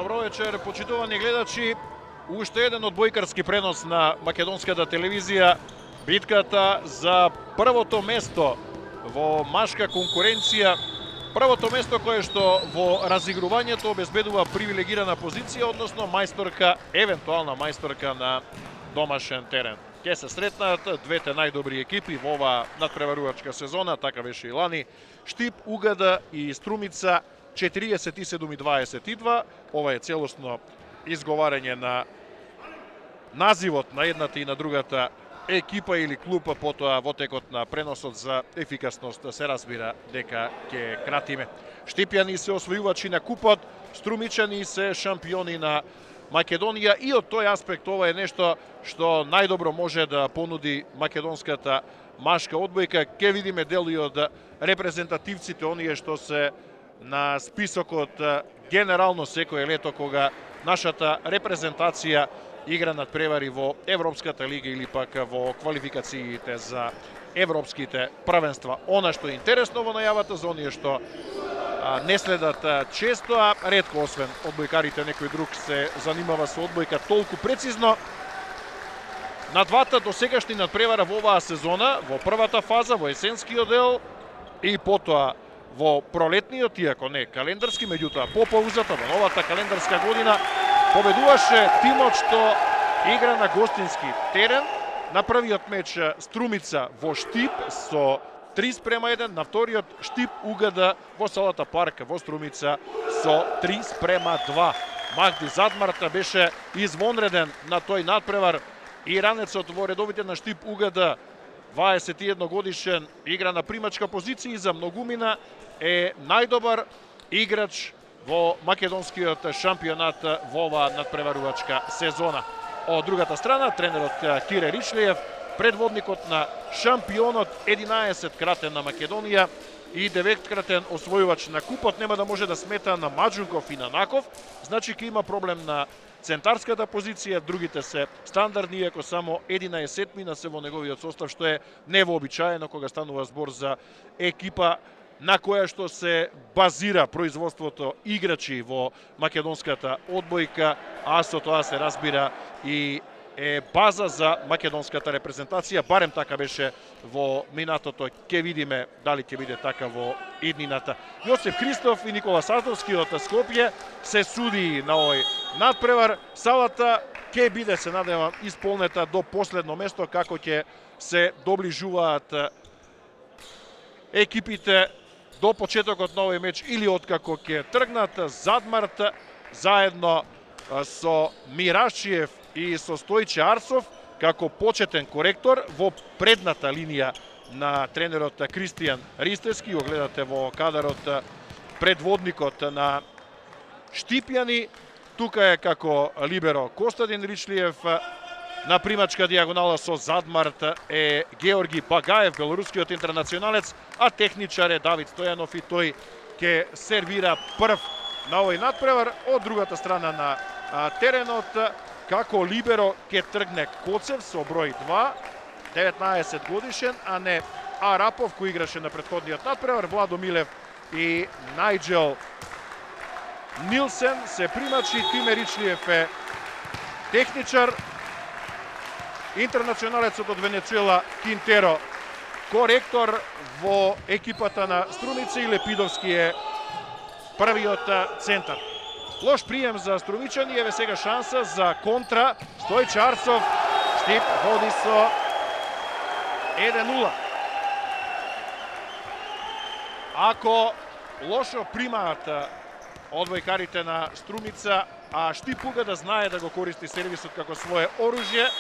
Добро вечер, почитувани гледачи. Уште еден одбојкарски пренос на македонската телевизија. Битката за првото место во машка конкуренција. Првото место кое што во разигрувањето обезбедува привилегирана позиција, односно мајсторка, евентуална мајсторка на домашен терен. Ке се сретнат двете најдобри екипи во оваа надпреварувачка сезона, така беше и лани. Штип, УГД и Струмица 47-22. Ова е целосно изговарање на називот на едната и на другата екипа или клуб, потоа во текот на преносот за ефикасност се разбира дека ќе кратиме. Штипјани се освојувачи на купот, струмичани се шампиони на Македонија и од тој аспект ова е нешто што најдобро може да понуди македонската машка одбојка. Ке видиме дел и од репрезентативците, оние што се на списокот генерално секое лето кога нашата репрезентација игра надпревари во Европската лига или пак во квалификациите за европските првенства. Она што е интересно во најавата за оние што не следат често, а ретко освен одбојкарите некој друг се занимава со одбојка толку прецизно. На двата досегашни надпревара во оваа сезона, во првата фаза, во есенскиот дел и потоа во пролетниот, иако не календарски, меѓутоа по паузата во новата календарска година, победуваше тимот што игра на гостински терен. На првиот меч Струмица во Штип со 3:1, на вториот Штип УГД во салата Парк во Струмица со 3:2. Магди Задмарта беше извонреден на тој надпревар. Иранецот во редовите на Штип УГД, 21 годишен, игра на примачка позиција и за многумина е најдобар играч во македонскиот шампионат во оваа надпреварувачка сезона. Од другата страна, тренерот Кире Ричлиев, предводникот на шампионот, 11-кратен на Македонија и 9-кратен освојувач на купот, нема да може да смета на Маджунков и на Наков, значи ќе има проблем на центарската позиција, другите се стандардни, иако само 11-мина се во неговиот состав, што е невообичаено кога станува збор за екипа на која што се базира производството играчи во македонската одбојка, а со тоа се разбира и е база за македонската репрезентација, барем така беше во минатото, ќе видиме дали ќе биде така во иднината. Јосиф Христов и Никола Сатовски од Скопје се суди на овој надпревар. Салата ќе биде, се надевам, исполнета до последно место, како ќе се доближуваат екипите до почетокот на овој меч или откако ќе тргнат. Задмарт заедно со Мирашиев и со Стојче Арсов како почетен коректор во предната линија на тренерот Кристијан Ристевски. Го гледате во кадарот предводникот на Штипјани. Тука е како либеро Костадин Ричлиев. На примачка дијагонала со Задмарт е Георги Багаев, белорускиот интернационалец, а техничар е Давид Стојанов и тој ќе сервира прв на овој надпревар. Од другата страна на теренот како либеро ќе тргне Коцев со број 2, 19 годишен, а не Арапов кој играше на претходниот надпревар. Владо Милев и Најджел Нилсен се примачи. Тиме Ричлиев е техничар. Интернационалецот од Венецуела Кинтеро коректор во екипата на Струмица и Лепидовски е првиот центар. Лош прием за струмичани, еве сега шанса за контра. Стојче Арсов, Штип води со 1:0. Ако лошо примаат одбојкарите на Струмица, а Штип УГД знае да го користи сервисот како свое оружје,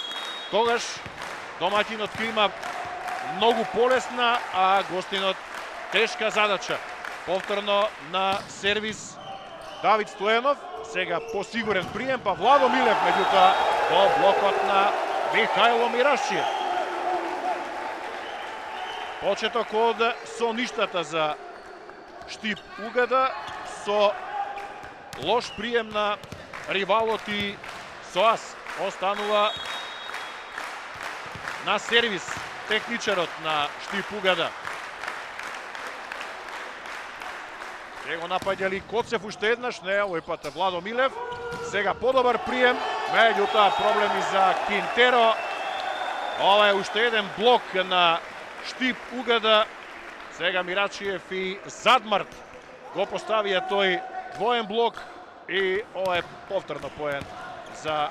тогаш домаќинот ќе има многу полесна, а гостинот тешка задача. Повторно на сервис Давид Стојанов, сега посигурен прием, па Владо Милев, меѓутоа до блокот на Михајло Мирашиев. Почеток од соништата за Штип УГД со лош прием на ривалот и Соас. Останува на сервис техничарот на Штип УГД. Ќе го напаѓали Коцев уште еднаш, не, овој пат Владо Милев. Сега подобар прием, меѓутоа проблеми за Кинтеро. Ова е уште еден блок на Штип Угада. Сега Мирачиев и Задмарт го поставија тој двоен блок и ова е повторно поен за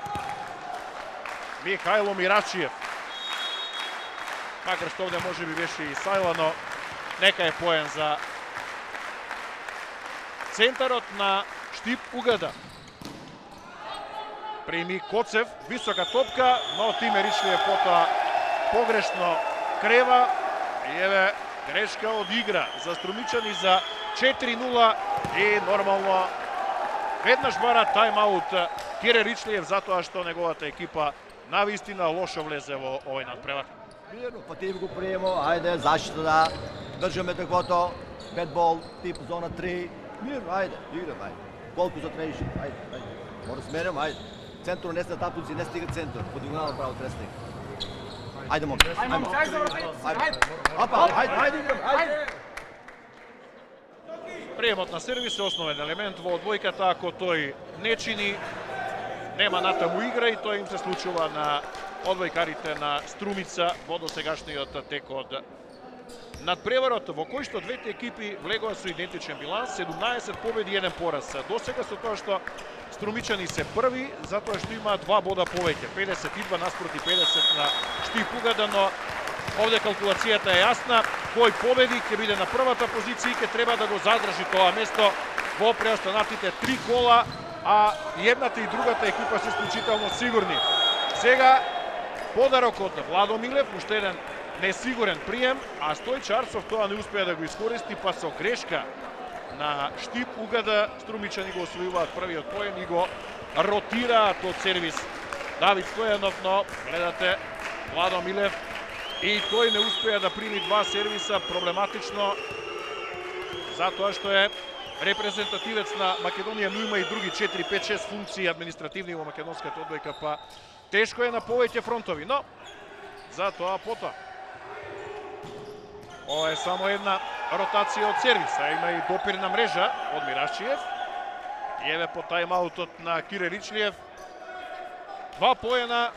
Михајло Мирачиев. Макар што овде може би беше и Сајла, но нека е поен за центарот на Штип Угада. Прими Коцев, висока топка, но Тиме Ричлиев потоа погрешно крева. И еве грешка од игра за струмичани за 4-0 и нормално веднаш бара тајм-аут Кире Ричлиев затоа што неговата екипа навистина лошо влезе во овој надпревар. Мирно, Фатив го приемо, ајде, заштита да држаме таквото, бетбол, тип зона 3, мирно, ајде, играм, ајде. Колку за трениши, ајде. Мора сменем, ајде. Центро не сте тапуци, не стига центар, по диагонално право тресник. Ајде, момче, ајде. Апа, ајде, играм, ајде. Приемот на сервис е основен елемент во одбојката, ако тој не чини, нема натаму игра и тоа им се случува на одбојкарите на Струмица во досегашниот тек од надпреварот, во кој што двете екипи влегоа со идентичен биланс, 17 победи и 1 пораз. Досега со тоа што Струмичани се први, затоа што има 2 бода повеќе, 52 наспроти 50 на Штип Угада, но овде калкулацијата е јасна, кој победи ќе биде на првата позиција и ќе треба да го задржи тоа место во преостанатите 3 кола, а едната и другата екипа се исклучително сигурни. Сега подарок од Владо Милев, уште еден несигурен прием, а Стојче Арцов тоа не успеа да го искористи, па со грешка на Штип Угада Струмичани го освојуваат првиот поен и го ротираат од сервис Давид Стојанов, но гледате Владо Милев и тој не успеа да прими 2 сервиса, проблематично, затоа што е репрезентативец на Македонија, но има и други 4, 5, 6 функции административни во македонската одбојка, па тешко е на повеќе фронтови, но затоа потоа. Ова е само една ротација од сервиса, има и допирна мрежа од Мирачиев. И еве по тајм-аутот на Кире Ричлиев. 2 поена,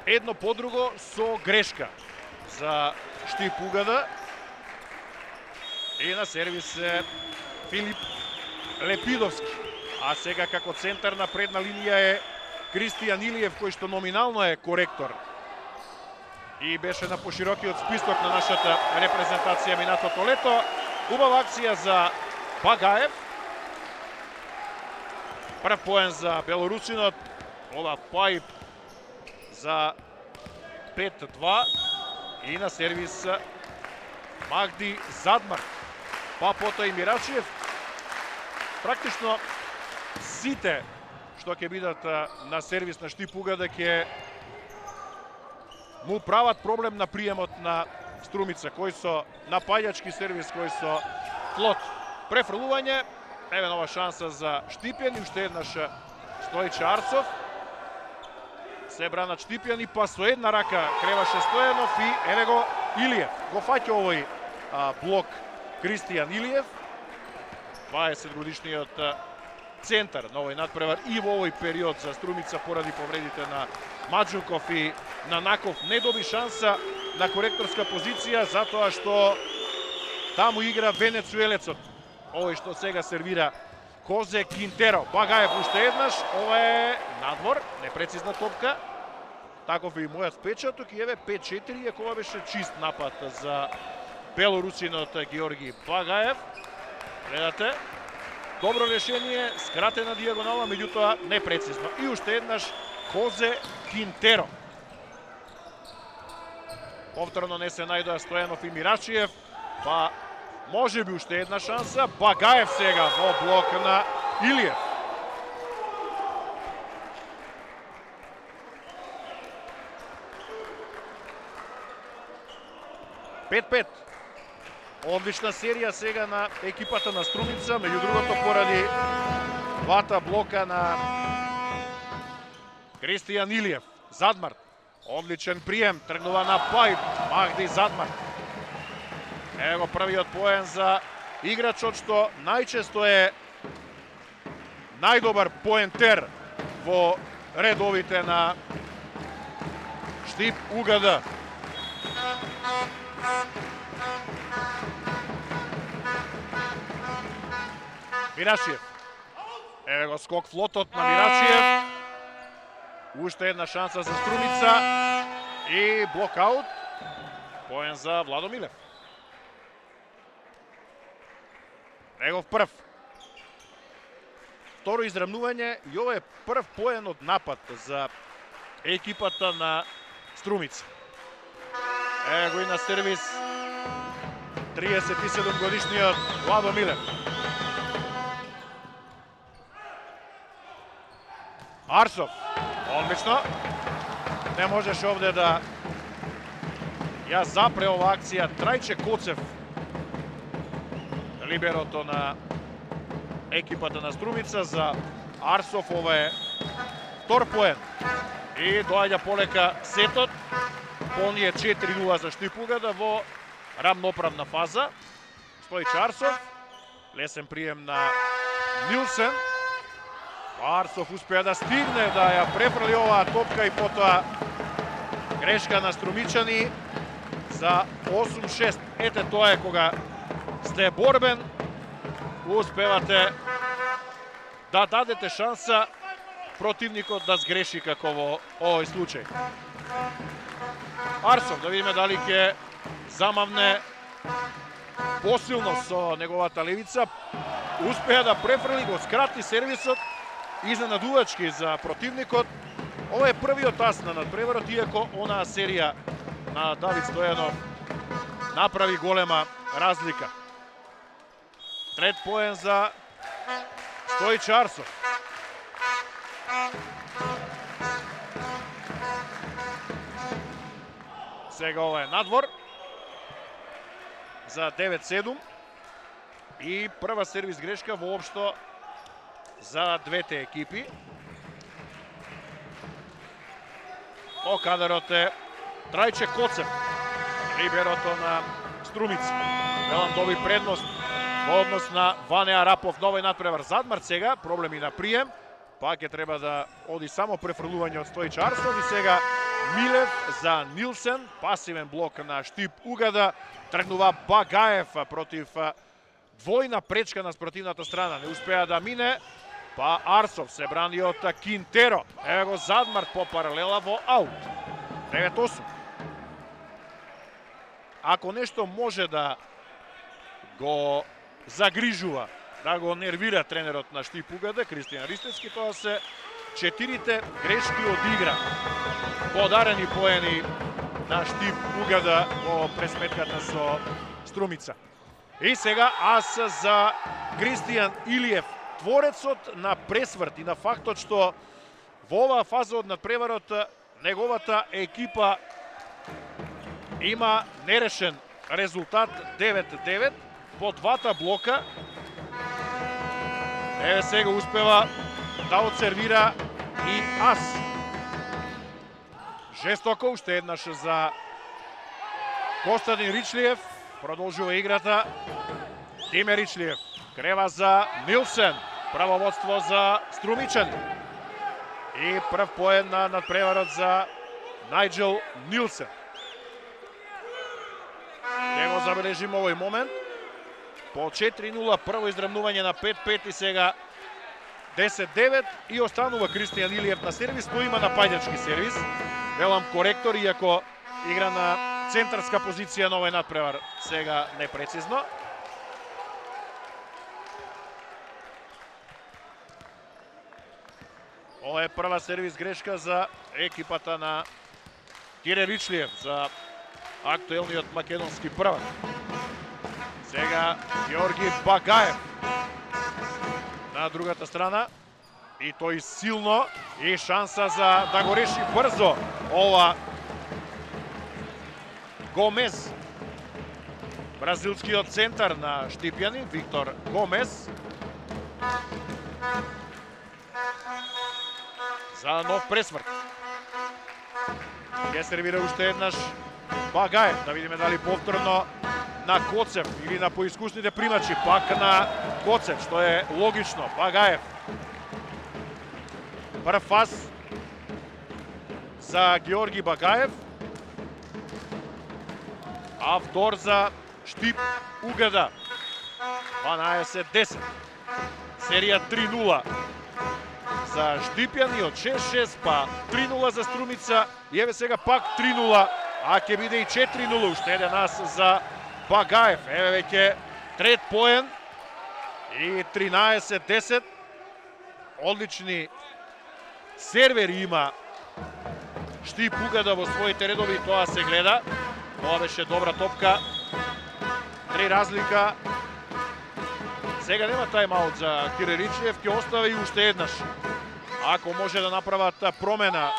едно по друго со грешка за Штип Угада. И на сервис е Филип Лепидовски. А сега како центар на предна линија е Кристијан Илиев, кој што номинално е коректор и беше на поширокиот список на нашата репрезентација минатото лето. Убава акција за Багаев. Прв поен за белорусинот. Ова Паип за 5-2 и на сервис Магди Задмарт. Па потоа и Мирачиев. Практично сите што ќе бидат на сервис на Штип Угада ќе му прават проблем на приемот на Струмица, кој со напаѓачки сервис, кој со флот префрлување. Еве нова шанса за Штипјан и уште еднаш Стојче Арцов. Се бранат Штипјан и па со една рака креваше Стојанов и еве го Илиев. Го фаќа овој блок Кристијан Илиев. 20 годишниот центар на овој надпревар и во овој период за Струмица поради повредите на Маджуков и на Наков не доби шанса на коректорска позиција затоа што таму игра венецуелецот. Овој што сега сервира Хозе Кинтеро. Багаев уште еднаш, ова е надвор, непрецизна топка. Таков и мојот впечаток и еве 5-4, иако ова беше чист напад за белорусинот Георги Багаев. Гледате, добро решение, скратена диагонала, меѓутоа непрецизно. И уште еднаш Хозе Кинтеро. Повторно не се најдоа Стојанов и Мирачиев, па може би уште една шанса. Багаев сега во блок на Илиев. Пет. Одлична серија сега на екипата на Струмица, меѓу другото поради двата блока на Кристијан Илиев. Задмарт. Одличен прием, тргнува на Паип, Магди Задмарт. Ево го првиот поен за играчот што најчесто е најдобар поентер во редовите на Штип УГД. Мирашиев. Еве го скок флотот на Мирашиев. Уште една шанса за Струмица и блокаут. Поен за Владо Милев. Негов прв. Второ израмнување и ова е прв поен од напад за екипата на Струмица. Еве го и на сервис 37 годишниот Владо Милев. Арсов. Одлично. Не можеше овде да ја запре ова акција. Трајче Коцев, либерото на екипата на Струмица. За Арсов ова е втор поен. И доаѓа полека сетот. Полнije 4-0 за Штип УГД во рамноправна фаза. Стојче Арсов. Лесен прием на Нилсен. Арсов успеа да стигне да ја префрли оваа топка и потоа грешка на струмичани за 8-6. Ете, тоа е кога сте борбен, успевате да дадете шанса противникот да сгреши како во овој случај. Арсов, да видиме дали ќе замавне посилно со неговата левица. Успеа да префрли, го скрати сервисот, изненадувачки за противникот. Ова е првиот ас на надпреварот, иако онаа серија на Давид Стојанов направи голема разлика. Трет поен за Стојче Арсов. Сега ова е надвор за 9-7 и прва сервис грешка воопшто за двете екипи. О кадарот е Трајче Коцев, либерото на Струмица. Велам доби предност во однос на Ване Арапов. Новој надпревар Задмар сега, проблеми на прием. Пак ќе треба да оди само префрлување од Стојче Арсов и сега Милев за Нилсен. Пасивен блок на Штип УГД. Тргнува Багаев против двојна пречка на спротивната страна. Не успеа да мине. Па Арсов се брани од Кинтеро. Еве го Задмар по паралела во аут. 9-8. Ако нешто може да го загрижува, да го нервира тренерот на Штип УГД, Кристијан Ристевски, тоа се 4 грешки од игра. Подарени поени на Штип УГД во пресметката со Струмица. И сега ас за Кристијан Илиев, творецот на пресврт и на фактот што во оваа фаза од надпреварот неговата екипа има нерешен резултат 9-9 по двата блока. Еве сега успева да отсервира и ас. Жестоко, уште еднаш за Костадин Ричлиев. Продолжува играта. Тиме Ричлиев. Крева за Нилсен. Правоводство за Струмичани. И прв поен на надпреварот за Најджел Нилсен. Ќе го забележим овој момент. По 4-0 прво израмнување на 5-5 и сега 10-9 и останува Кристијан Илиев на сервис, но има напаѓачки сервис. Велам коректор, иако игра на центарска позиција на овој надпревар сега непрецизно. Ова е прва сервис грешка за екипата на Кире Ричлиев, за актуелниот македонски првак. Сега Георги Багаев на другата страна и тој силно и шанса за да го реши брзо ова Гомес. Бразилскиот центар на Штипјани, Виктор Гомес. За нов пресврт. Ќе сервира уште еднаш Багаев. Да видиме дали повторно на Коцев или на поискусните примачи. Пак на Коцев, што е логично. Багаев. Прв фас за Георги Багаев. А втор за Штип Угада. 12-10. Серија 3-0 за Штипјани од 6-6, па 3-0 за Струмица и еве сега пак 3-0, а ќе биде и 4-0 уште еден ас за Багаев. Еве веќе трет поен и 13-10. Одлични сервери има Штип Угада во своите редови, тоа се гледа. Тоа беше добра топка. 3 разлика. Сега нема тајм-аут за Кире Ричиев, ќе остави и уште еднаш. Ако може да направат промена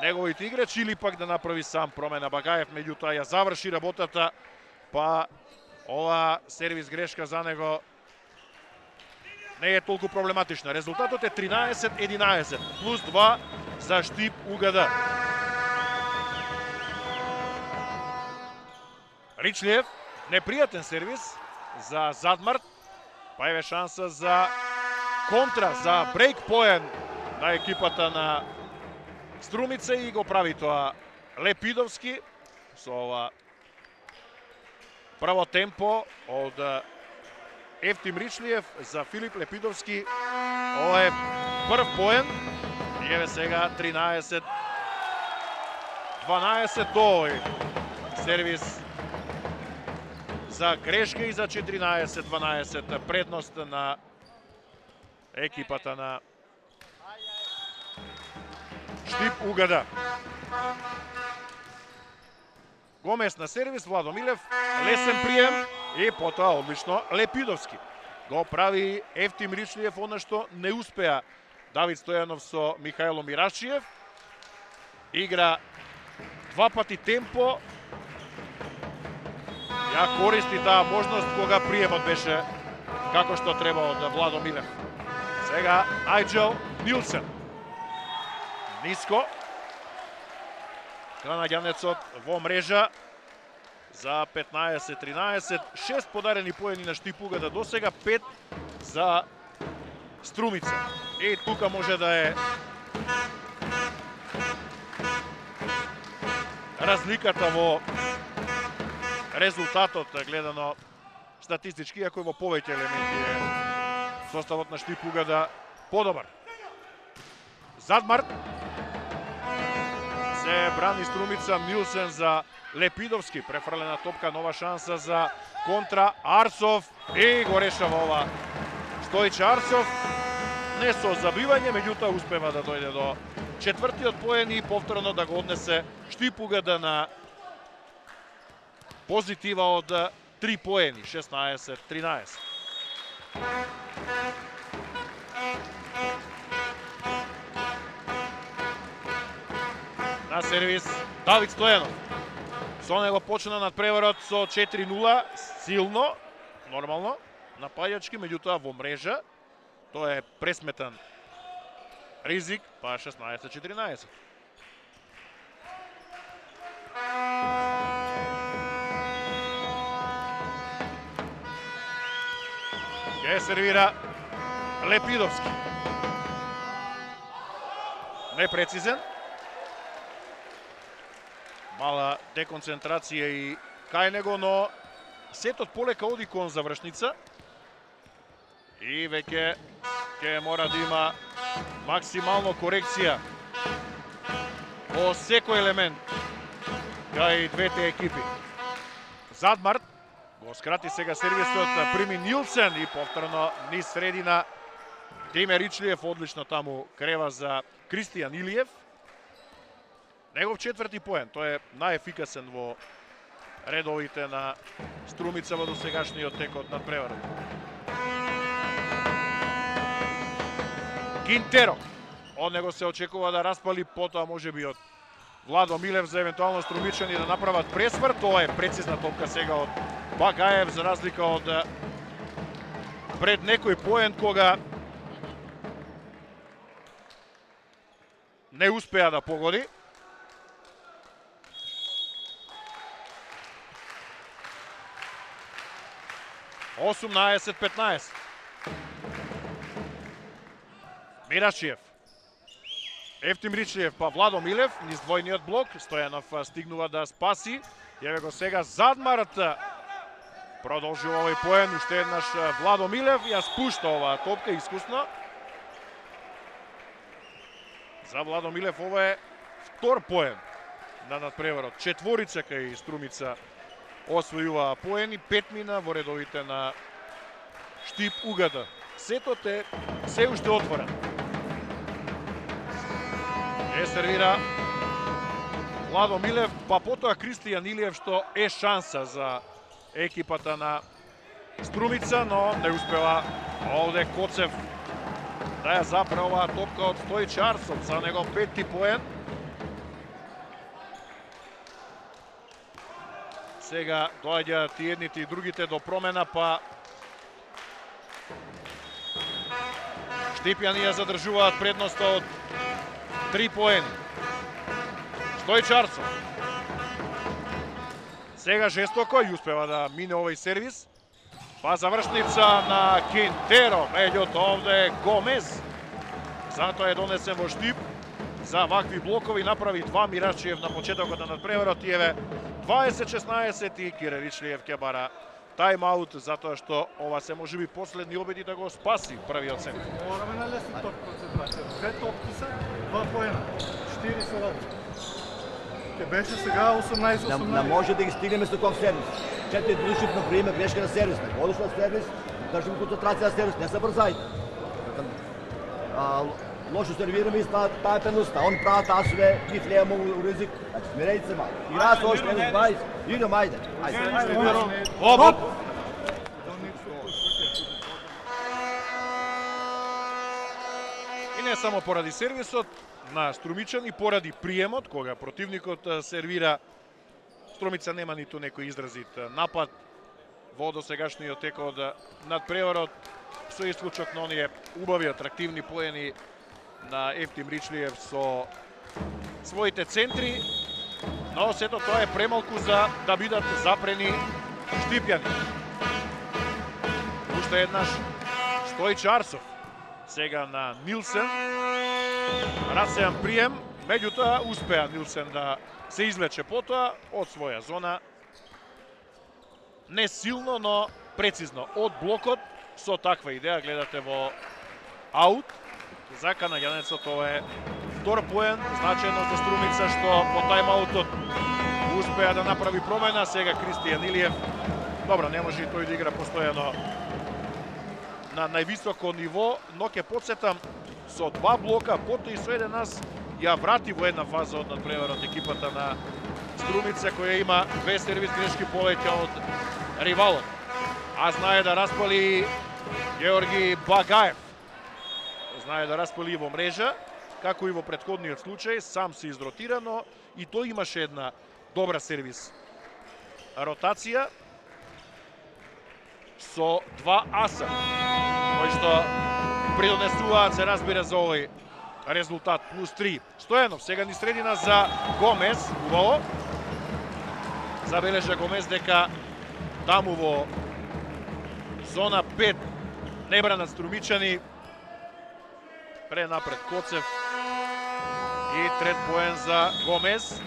неговите играчи или пак да направи сам промена Багаев, меѓутоа ја заврши работата, па ова сервис грешка за него не е толку проблематична. Резултатот е 13-11, плюс 2 за Штип Угада. Ричлиев, непријатен сервис за Задмарт, па еве шанса за контра, за брейк поен на екипата на Струмица и го прави тоа Лепидовски со ова прво темпо од Ефтим Ричлиев за Филип Лепидовски. Ова е прв поен и еве сега 13-12 до овој сервис за грешка и за 14-12 предност на екипата на Штип Угада. Гомес на сервис, Владо Милев, лесен прием и потоа одлично Лепидовски. Го прави Ефтим Ричлиев, она што не успеа Давид Стојанов со Михајло Мирашиев. Игра два пати темпо. Ја користи таа можност кога приемот беше како што треба од Владо Милев. Сега Најджел Нилсен. Ниско. Канаѓанецот во мрежа за 15-13. 6 подарени поени на Штип Угада до сега, 5 за Струмица. И тука може да е разликата во резултатот гледано статистички, ако во повеќе елементи е составот на Штип Угада подобар. Задмарт се брани Струмица, Нилсен за Лепидовски, префрлена топка, нова шанса за контра, Арсов и го решава ова Стојче Арсов, не со забивање, меѓутоа успева да дојде до четвртиот поен и повторно да го однесе Штип Угада на позитива од 3 поени, 16-13. На сервис Давид Стојанов. Со него почна надпреварот со 4-0, силно, нормално, напаѓачки, меѓутоа во мрежа. Тоа е пресметан ризик, па 16-14. Ке сервира Лепидовски. Непрецизен. Мала деконцентрација и кај него, но сетот полека оди кон завршница. И веќе ќе мора да има максимално корекција во секој елемент кај двете екипи. Задмарт го скрати сега сервисот, прими Нилсен и повторно низ средина. Диме Ричлиев одлично таму крева за Кристијан Илиев. Негов четврти поен, тој е најефикасен во редовите на Струмица во досегашниот тек од надпреварот. Кинтеро. Од него се очекува да распали, потоа можеби од Владо Милев за евентуално Струмичани да направат пресврт. Тоа е прецизна топка сега од Багаев, за разлика од пред некој поен кога не успеа да погоди. (18-15). Мирашиев. Ефтим Ричлиев па Владо Милев, низ двојниот блок, Стојанов стигнува да спаси. Еве го сега Задмарт. Продолжува овој поен, уште еднаш Владо Милев ја спушта оваа топка искусно. За Владо Милев ова е втор поен на надпреварот. Четворица кај Струмица освојува поени, 5 мина во редовите на Штип Угада. Сетот е се уште отворен. Сервира Владо Милев, па потоа Кристијан Илиев, што е шанса за екипата на Струмица, но не успева овде Коцев да ја запре оваа топка од Стојче Арсов, за него 5-ти поен. Сега доаѓаат и едните и другите до промена, па Штипјани ја задржуваат предноста од 3 поени. Стојче Арсов. Сега жестоко и успева да мине овој сервис. Па завршница на Кинтеро, меѓутоа овде Гомес. Затоа е донесен во Штип за вакви блокови, направи 2 Мирачиев на почетокот на надпреварот и еве 20-16 и Кире Ричлиев ќе бара тайм-аут, затоа што ова се можеби последни обиди да го спаси првиот сет. Мораме на лесни ток концентрација. 2 топки се, 2 поена. 4 се разлика. Ке беше сега 18-18. Не може да ги стигнеме со таков сервис. 4 души на приеме грешка на сервис. Не одиш на сервис, држим концентрација на сервис, не се брзајте. Лошо сервираме и таа е пеността. Они прават асове, ги влееме у ризик. Значи, смирејте се малко. Играат со още 20. Идем, ајде. Оп! И не само поради сервисот на Струмичани, поради приемот, кога противникот сервира, Струмица нема ниту некој изразит напад во досегашниот тек од надпреварот, со исклучок на оние убави, атрактивни поени на Ефтим Ричлиев со своите центри, но сето тоа е премалку за да бидат запрени Штипјани. Уште еднаш Стојче Арсов, сега на Нилсен, расеан прием, меѓутоа успеа Нилсен да се извлече потоа од своја зона, не силно, но прецизно од блокот, со таква идеја гледате во аут. За канаѓанецот ова е втор поен, значајно за Струмица што по тајм-аутот успеа да направи промена. Сега Кристијан Илиев, добро, не може и тој да игра постојано на највисоко ниво, но ќе подсетам со 2 блока, потоа и со еден нас ја врати во една фаза од надпреварот екипата на Струмица, која има 2 сервис грешки повеќе од ривалот. А знае да распали Георги Багаев. Знае да распали во мрежа, како и во претходниот случај, сам се изротира, но и тој имаше една добра сервис ротација со 2 аса, кои што придонесуваат, се разбира, за овој резултат плюс 3. Стојанов сега ни средина за Гомес, убаво. Забележа Гомес дека таму во зона 5 не бранат Струмичани. Пренапред Коцев и трет поен за Гомес.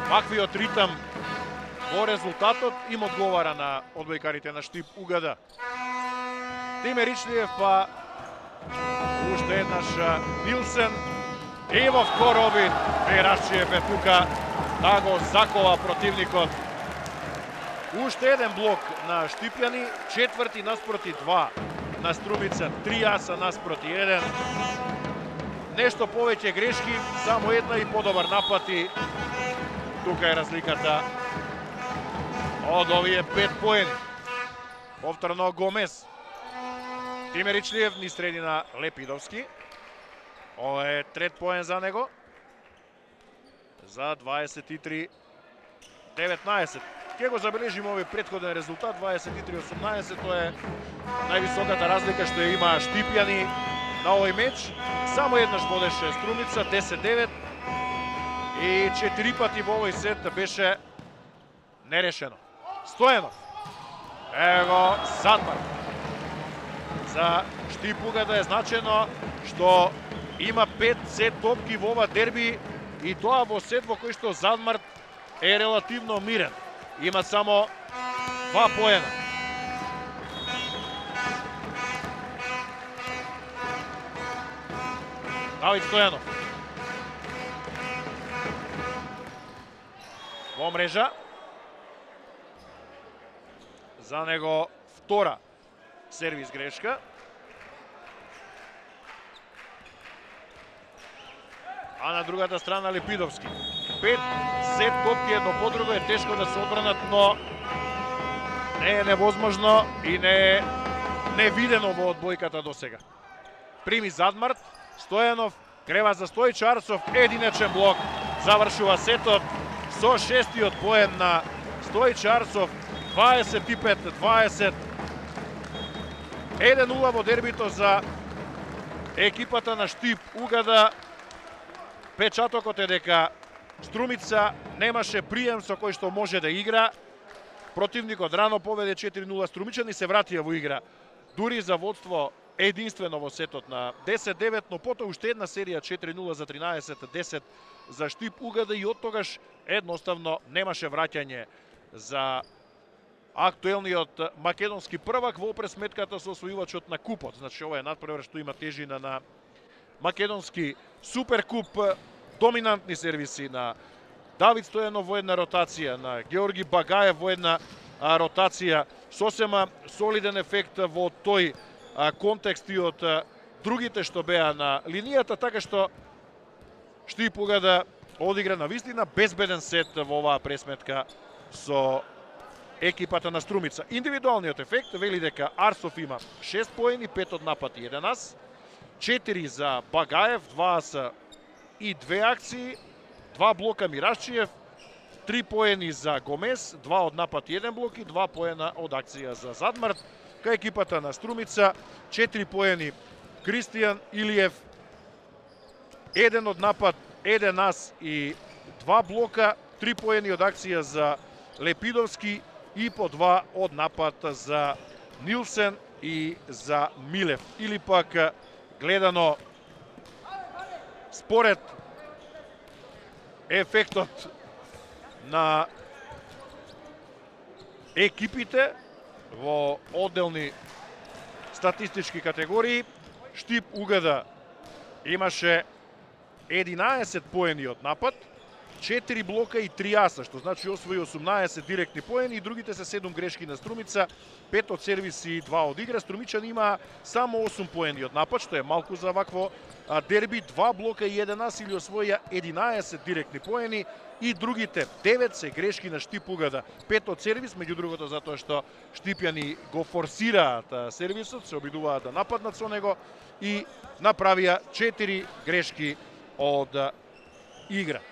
Ваквиот ритам во резултатот им одговара на одбојкарите на Штип Угада. Тиме Ричлиев, па уште еднаш Нилсен и во втор обид Мирачиев е тука да го закова противникот. Уште еден блок на Штипјани, четврти наспроти 2 на Струмица, 3 аса наспроти 1. Нешто повеќе грешки, само една и подобар напад и тука е разликата од овие 5 поени. Повторно Гомес. Тиме Ричлиев ни средина Лепидовски. Ова е трет поен за него. За 23-19. Ке го забележим овој претходен резултат, 23-18, тоа е највисоката разлика што ја има Штипјани на овој меч. Само еднаш водеше Струмица, 10-9 и 4 пати во овој сет беше нерешено. Стојанов. Ево Задмар. За Штип Угада е значено што има 5 сет топки во ова дерби и тоа во сет во кој што Задмарт е релативно мирен. Има само 2 поена. Давид Стојанов. Во мрежа. За него втора сервис грешка. А на другата страна Лепидовски. 5 сет топки едно по друго, е тешко да се одбранат, но не е невозможно и не е невидено во одбојката до сега. Прими Задмарт, Стојанов, крева за Стојчарцов, единечен блок, завршува сетот со шестиот поен на Стојчарцов, 25-20. 1-0 во дербито за екипата на Штип Угада. Печатокот е дека Струмица немаше прием со кој што може да игра. Противникот рано поведе 4-0, Струмичани се вратија во игра. Дури за водство единствено во сетот на 10-9, но потоа уште една серија 4-0 за 13-10 за Штип Угада и оттогаш едноставно немаше враќање за актуелниот македонски првак во пресметката со освојувачот на купот. Значи ова е надпревар што има тежина на македонски суперкуп. Доминантни сервиси на Давид Стојанов во една ротација, на Георги Багаев во една ротација. Сосема солиден ефект во тој контекст и од другите што беа на линијата, така што Штип Угада одигра на вистина безбеден сет во оваа пресметка со екипата на Струмица. Индивидуалниот ефект вели дека Арсов има 6 поени, 5 од напад и 1 ас, 4 за Багаев, 2 аса и 2 акции, 2 блока Мирашчиев, 3 поени за Гомес, 2 од напад и 1 блок и 2 поена од акција за Задмарт. Кај екипата на Струмица 4 поени Кристијан Илиев, 1 од напад, 1 ас и 2 блока, 3 поени од акција за Лепидовски и по 2 од напад за Нилсен и за Милев. Или пак гледано според ефектот на екипите во одделни статистички категории, Штип Угада имаше 11 поени од напад, 4 блока и 3 аса, што значи освои 18 директни поени и другите се 7 грешки на Струмица, 5 од сервиси и 2 од игра. Струмичан има само 8 поени од напад, што е малку за вакво дерби, 2 блока и 1 ас или освоја 11 директни поени и другите 9 се грешки на Штип Угада. 5 од сервис, меѓу другото затоа што штипјани го форсираат сервисот, се обидуваат да нападнат со него и направија 4 грешки од игра.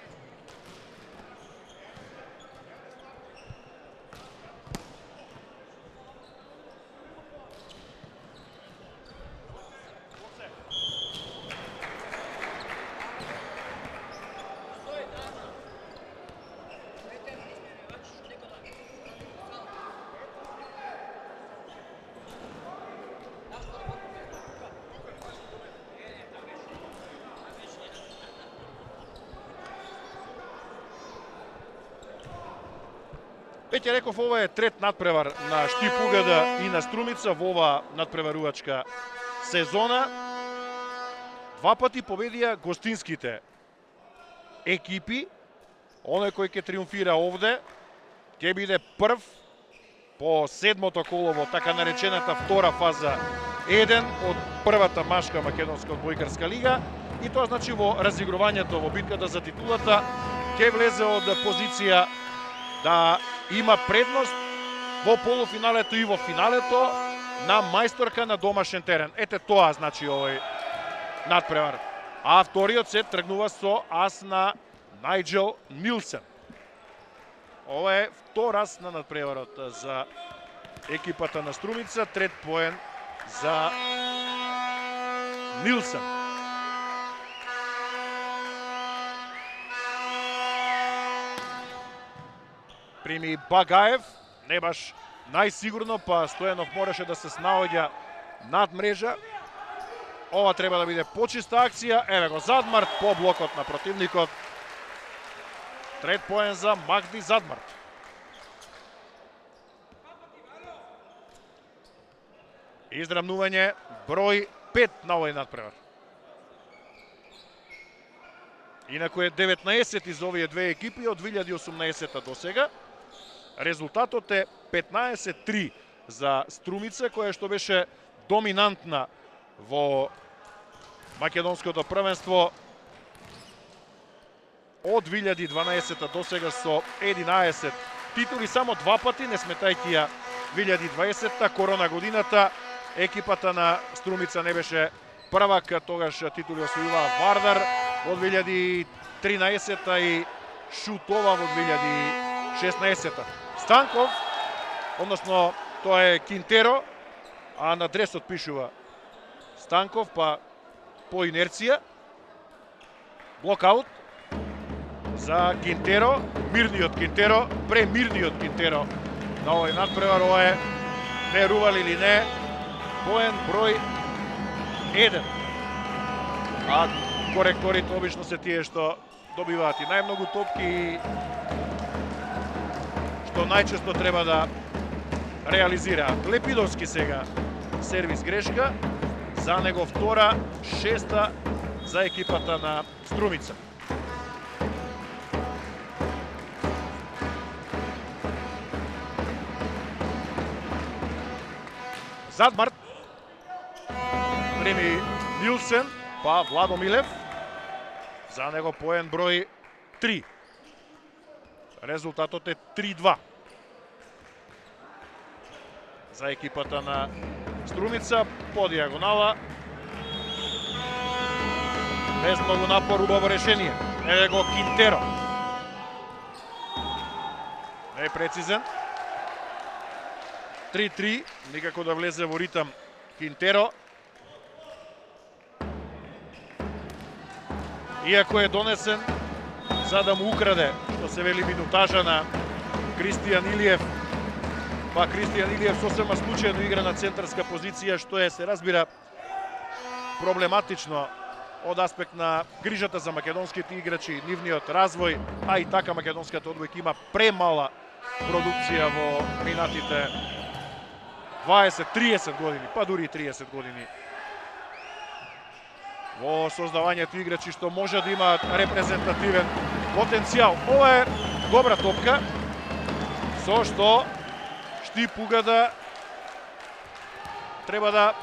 Веќе реков, ова е трет надпревар на Штип Угада и на Струмица во ова надпреварувачка сезона. 2 пати победија гостинските екипи. Оној кој ќе триумфира овде ќе биде прв по седмото коло во така наречената втора фаза 1 од првата машка македонска одбојкарска лига и тоа значи во разигрувањето во битката за титулата ќе влезе од позиција да има предност во полуфиналето и во финалето на мајсторка на домашен терен. Ете тоа значи овој надпревар. А вториот сет тргнува со ас на Најджел Нилсен. Ова е втор ас на надпреварот за екипата на Струмица, трет поен за Нилсен. Прими Багаев, не баш најсигурно, па Стојанов мораше да се снаоѓа над мрежа. Ова треба да биде почиста акција. Еве го Задмарт по блокот на противникот. Трет поен за Магди Задмарт. Израмнување број 5 на овој надпревар. Инаку е 19 из овие две екипи од 2018 до сега. Резултатот е 15-3 за Струмица, која што беше доминантна во македонското првенство од 2012 до сега со 11 титули, само два пати, не сметајќи ја 2020-та, корона годината, екипата на Струмица не беше првак, тогаш титули освојува Вардар во 2013-та и Шутова во 2016-та. Станков, односно тоа е Кинтеро, а на дресот пишува Станков, па по инерција. Блокаут за Кинтеро, мирниот Кинтеро, премирниот Кинтеро на овој надпревар. Ова е, верували или не, поен број 1. А коректорите обично се тие што добиваат и најмногу топки и што најчесто треба да реализираат. Лепидовски сега сервис грешка, за него втора, шеста за екипата на Струмица. Задмарт прими Нилсен, па Владо Милев, за него поен број 3. Резултатот е 3-2 за екипата на Струмица по диагонала. Без многу напор, убаво решение. Еве го Кинтеро. Не е прецизен. 3-3, никако да влезе во ритам Кинтеро. Иако е донесен за да му украде, што се вели, минутажа на Кристијан Илиев. Па Кристијан Илиев сосема случајно игра на центарска позиција, што е, се разбира, проблематично од аспект на грижата за македонските играчи, нивниот развој, а и така македонската одбојка има премала продукција во минатите 20-30 години, па дури и 30 години. Во создавањето играчи што може да имаат репрезентативен потенцијал. Ова е добра топка, со што Штип Угада треба да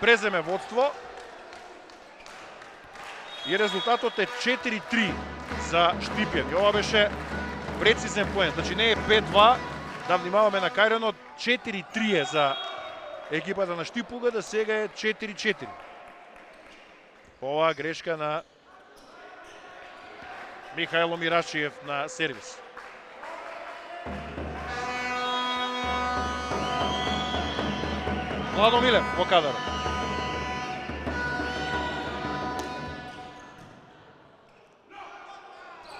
преземе водство. И резултатот е 4-3 за Штипјан. И ова беше прецизен поен. Значи не е 5-2, да внимаваме на кајренот, 4-3 е за екипата на Штип Угада, сега е 4-4. Ова грешка на Михајло Мирашиев на сервис. Владо Милев во кадарот.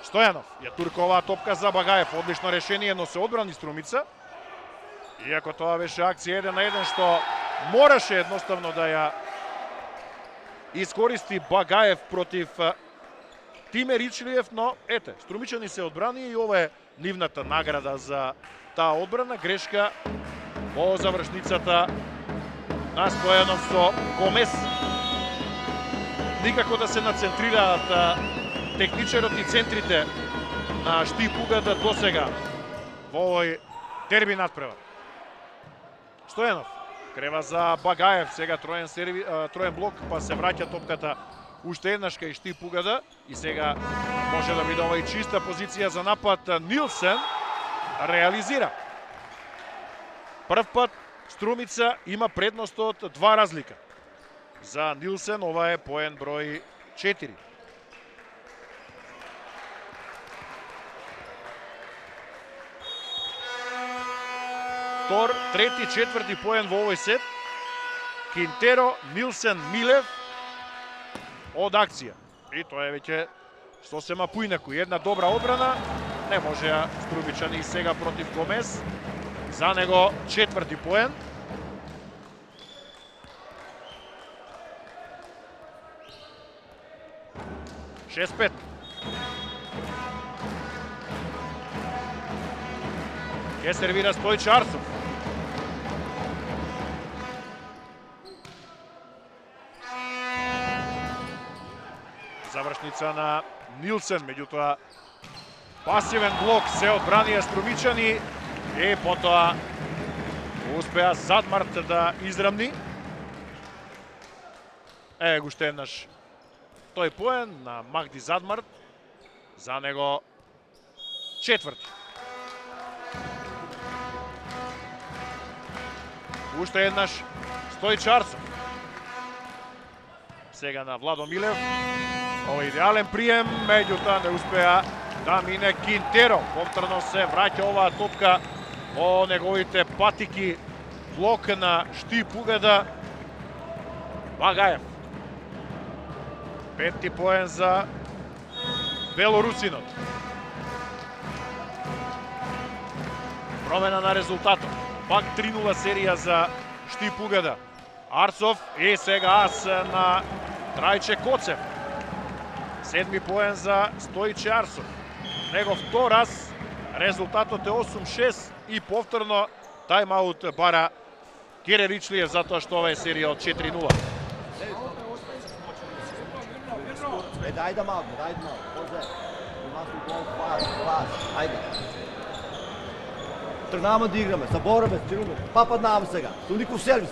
Стојанов ја турка оваа топка за Багаев. Одлично решение, но се одбрани Струмица. Иако тоа беше акција 1 на 1 што мораше едноставно да ја искористи Багаев против Тиме Ричлиев, но ете, Струмичани се одбрани и ова е нивната награда за таа одбрана. Грешка во завршницата на Стојанов со Гомес. Никако да се нацентрираат техничарот и центрите на Штип Угада до сега во овој дерби надпревар. Стојанов крева за Багаев, сега троен блок, па се враќа топката уште еднаш кај Штип Угада и сега може да биде ова и чиста позиција за напад. Нилсен реализира. Прв пат Струмица има предност од 2 разлика. За Нилсен ова е поен број 4. Втор, трети, четврти поен во овој сет. Кинтеро, Нилсен, Милев од акција. И тоа е веќе сосема поинаку. Една добра одбрана, не можеа Струмичани сега против Гомес. За него четврти поен. 6-5. Ке сервира Стојче Арсов. Завршница на Нилсен, меѓутоа пасивен блок се одбранија струмичани и потоа успеа Задмарт да израмни. Еве го уште еднаш тој поен на Магди Задмарт. За него четврти. Уште еднаш Стојче Арсов. Сега на Владо Милев. Ова идеален прием, меѓутоа не успеа да мине Кинтеро. Повторно се враќа оваа топка по неговите патики. Блок на Штип Угада. Багаев. Петти поен за белорусинот. Промена на резултатот. Пак 3-0 серија за Штип Угада. Арсов и сега ас на Трајче Коцев. Седми поен за Стојче Арсов. Негов втораз, резултатот е 8-6 и повторно тајмаут бара Кере Ричлиев затоа што ова е серија од 4-0. Ајде малку, ајде малку. Позе. Имамо гол пас. Ајде. Тргнаваме да играме, забораме, стираме. Паднаваме сега. Со никој сервис.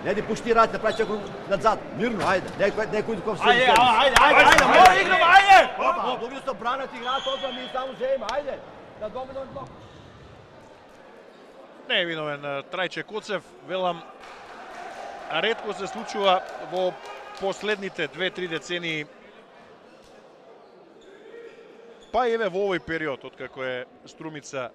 Неди пушти рат, направи чекор надзад. Мирно, ајде. Некој ков сервис. Ајде, мора играме, ајде. Луѓето што бранат играат одбрана, ми само земе, ајде. Да доминуваме блок. Не е виновен Трајче Коцев, велам, ретко се случува во последните 2-3 децении. Па еве во овој период, откако е Струмица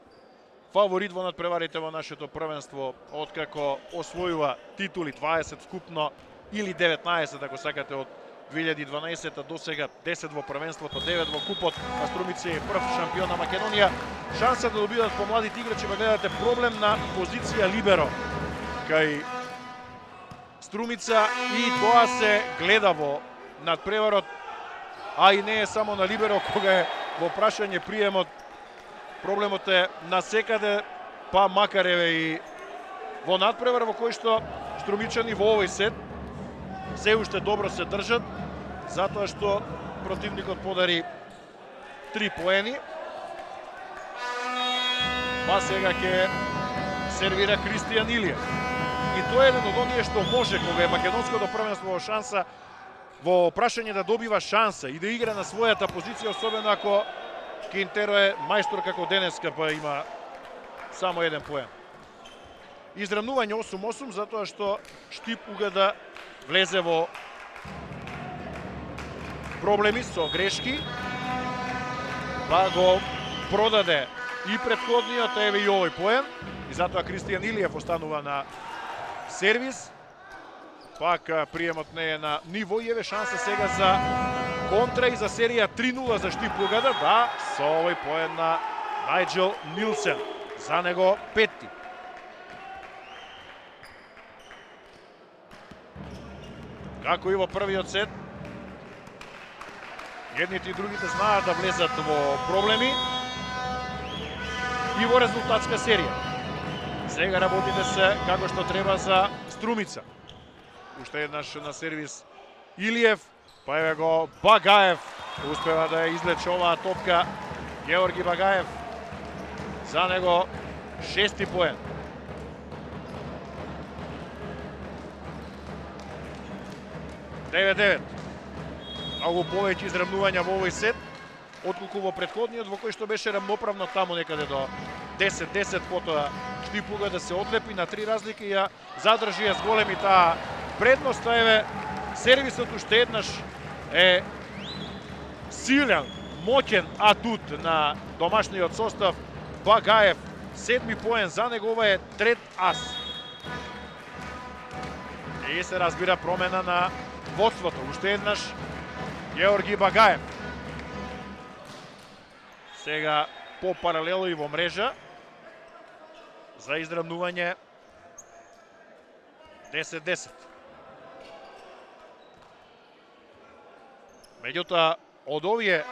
фаворит во надпреварите во нашето првенство, откако освојува титули 20 вкупно или 19 ако сакате од 2012 до сега, 10 во првенството, 9 во купот, а Струмица е прв шампион на Македонија. Шанса да добиват помладите играчи, па гледате проблем на позиција либеро кај Струмица и тоа се гледа во надпреварот, а и не е само на либеро кога е во прашање приемот. Проблемот е насекаде, па макар еве и во надпревар во кој што струмичани во овој сет се уште добро се држат, затоа што противникот подари 3 поени. Па сега ќе сервира Кристијан Илиев. И тоа е еден од оние што може, кога е македонското првенство во шанса, во прашање да добива шанса и да игра на својата позиција, особено ако Кинтеро е мајстор како денеска, па има само еден поен. Израмнување 8-8, затоа што Штип Угада влезе во проблеми со грешки, па го продаде и претходниот, еве и овој поен, и затоа Кристијан Илиев останува на сервис. Пак приемот не е на ниво и еве шанса сега за контра и за серија 3-0 за Штип Угада, да, со овој поен на Најджел Нилсен. За него петти. Како и во првиот сет, едните и другите знаат да влезат во проблеми и во резултатска серија. Сега работите се како што треба за Струмица. Уште еднаш на сервис Илиев, па еве го Багаев, успева да излече оваа топка. Георги Багаев, за него шести поен. Девет. Многу повеќе израмнувања во овој сет, отколку во претходниот, во кој што беше рамноправно таму некаде до 10-10, потоа Штип Угада да се одлепи на 3 разлики и ја задржи ја зголеми таа предност. Еве сервисот уште еднаш е силен, моќен атут на домашниот состав. Багаев, 7 поен за него, ова е трет ас. И се разбира промена на водството. Уште еднаш Георги Багаев. Сега по паралело и во мрежа за израмнување 10-10. Меѓутоа, од овие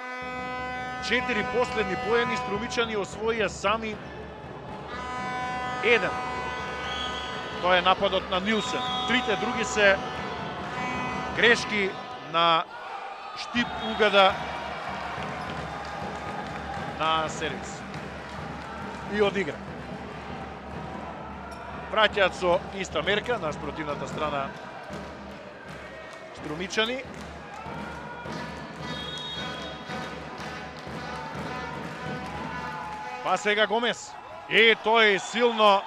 4 последни поени Струмичани освоија сами 1. Тоа е нападот на Нилсен. Трите други се грешки на Штип Угада на сервис. И одигра. Враќаат со иста мерка на спротивната страна Струмичани. Па сега Гомес. И тој силно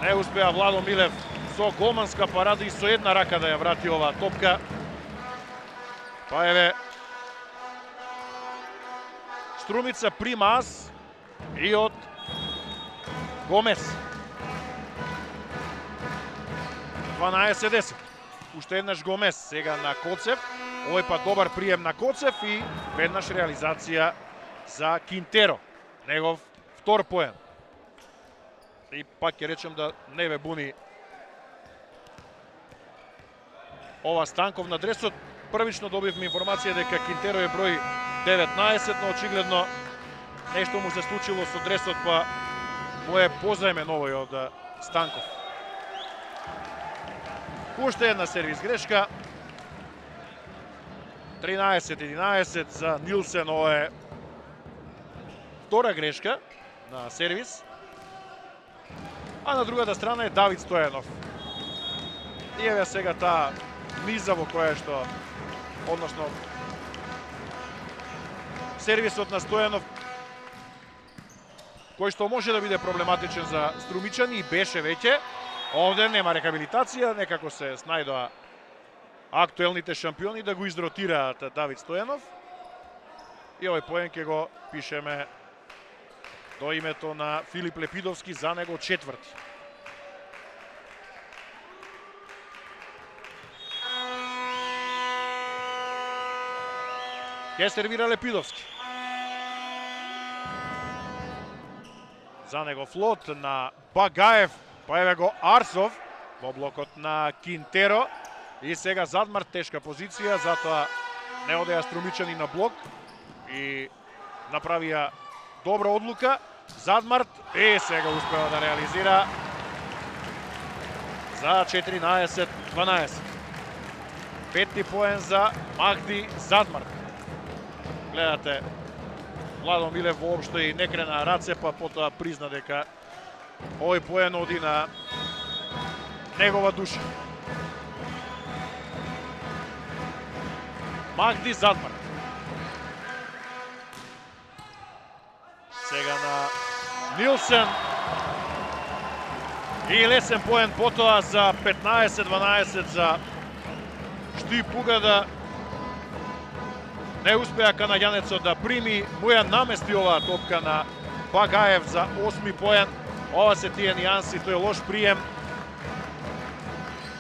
не успеа Владо Милев со голманска парада и со една рака да ја врати оваа топка. Па еве Струмица прима ас и од Гомес. 12-10. Уште еднаш Гомес, сега на Коцев. Овој пат добар прием на Коцев и веднаш реализација за Кинтеро. Негов втор поен. И пак ќе речем да не ве буни ова Станков на дресот. Првично добивме информација дека Кинтеро е број 19, но очигледно нешто му се случило со дресот, па му е позаемен овој од Станков. Уште една сервис грешка. 13-11 за Нилсен, ова е втора грешка на сервис. А на другата страна е Давид Стојанов. И еве сега таа низа во која што, односно сервисот на Стојанов, кој што може да биде проблематичен за Струмичани и беше веќе. Овде нема рехабилитација, некако се снајдоа актуелните шампиони да го изротираат Давид Стојанов. И овој поен ќе го пишеме до името на Филип Лепидовски, за него четврти. Ке сервира Лепидовски. За него флот на Багаев, па еве го Арсов во блокот на Кинтеро. И сега Задмар, тешка позиција, затоа не одеа Струмичани на блок и направија добра одлука. Задмарт и сега успеа да реализира за 14-12. Петти поен за Махди Задмарт. Гледате, Владо Милев воопшто и не крена раце, па потоа призна дека овој поен оди на негова душа. Махди Задмарт. Сега на Нилсен. И лесен поен потоа за 15-12 за Штип Угада. Не успеа канаѓанецот да прими, му ја намести оваа топка на Багаев за 8ми поен. Ова се тие нијанси, тој лош прием.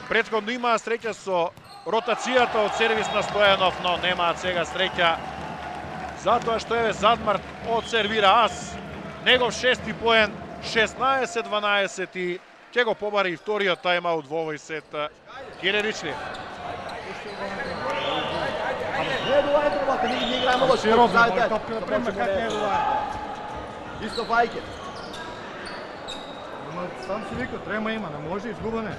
Претходно имаа среќа со ротацијата од сервис на Стојанов, но немаат сега среќа. Затоа што еве Задмарт одсервира ас. Негов шести поен, 16-12 и ќе го побари и вториот тајмаут во овој сет. Киревичли. Не дувај требате, не играемо лошо. Сериозно, мој топка да прима, как не дувај. Исто фајке. Сам си вика, трема има, не може изгубане.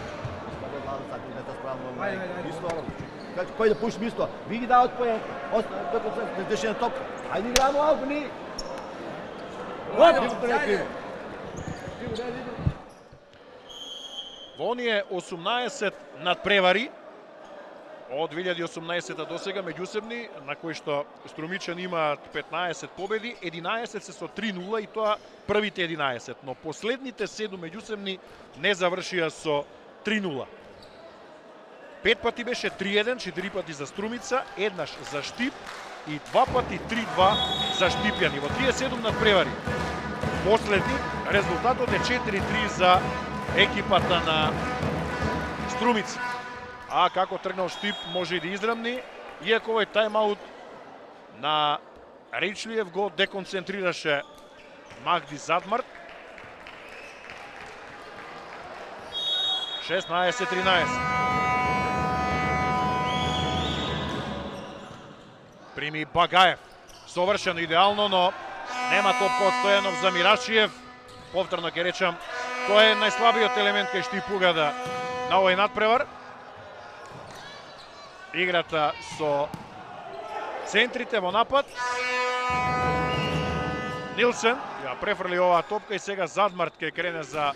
Кој да пушим исто? Ви ги дават поен. Како се деше на топка. Ајде играемо малку ни. Во оние 18 надпревари од 2018 до сега меѓусебни, на кои што Струмичани имаат 15 победи, 11 се со 3-0 и тоа првите 11, но последните 7 меѓусебни не завршија со 3-0. 5 пати беше 3-1, 4 пати за Струмица, еднаш за Штип и 2 пати 3-2 за Штипјани. Во тие 7 надпревари последни резултатот е 4-3 за екипата на Струмица. А како тргнал Штип може и да израмни, иако овој тајмаут на Речлиев го деконцентрираше Махди Задмарт. 16-13. Прими Багаев. Совршено идеално, но нема топка од Стојанов за Мирашиев. Повторно ќе речам, тоа е најслабиот елемент кај Штипугада на овој надпревар. Играта со центрите во напад. Нилсен ја префрли оваа топка и сега Задмарт ќе крене за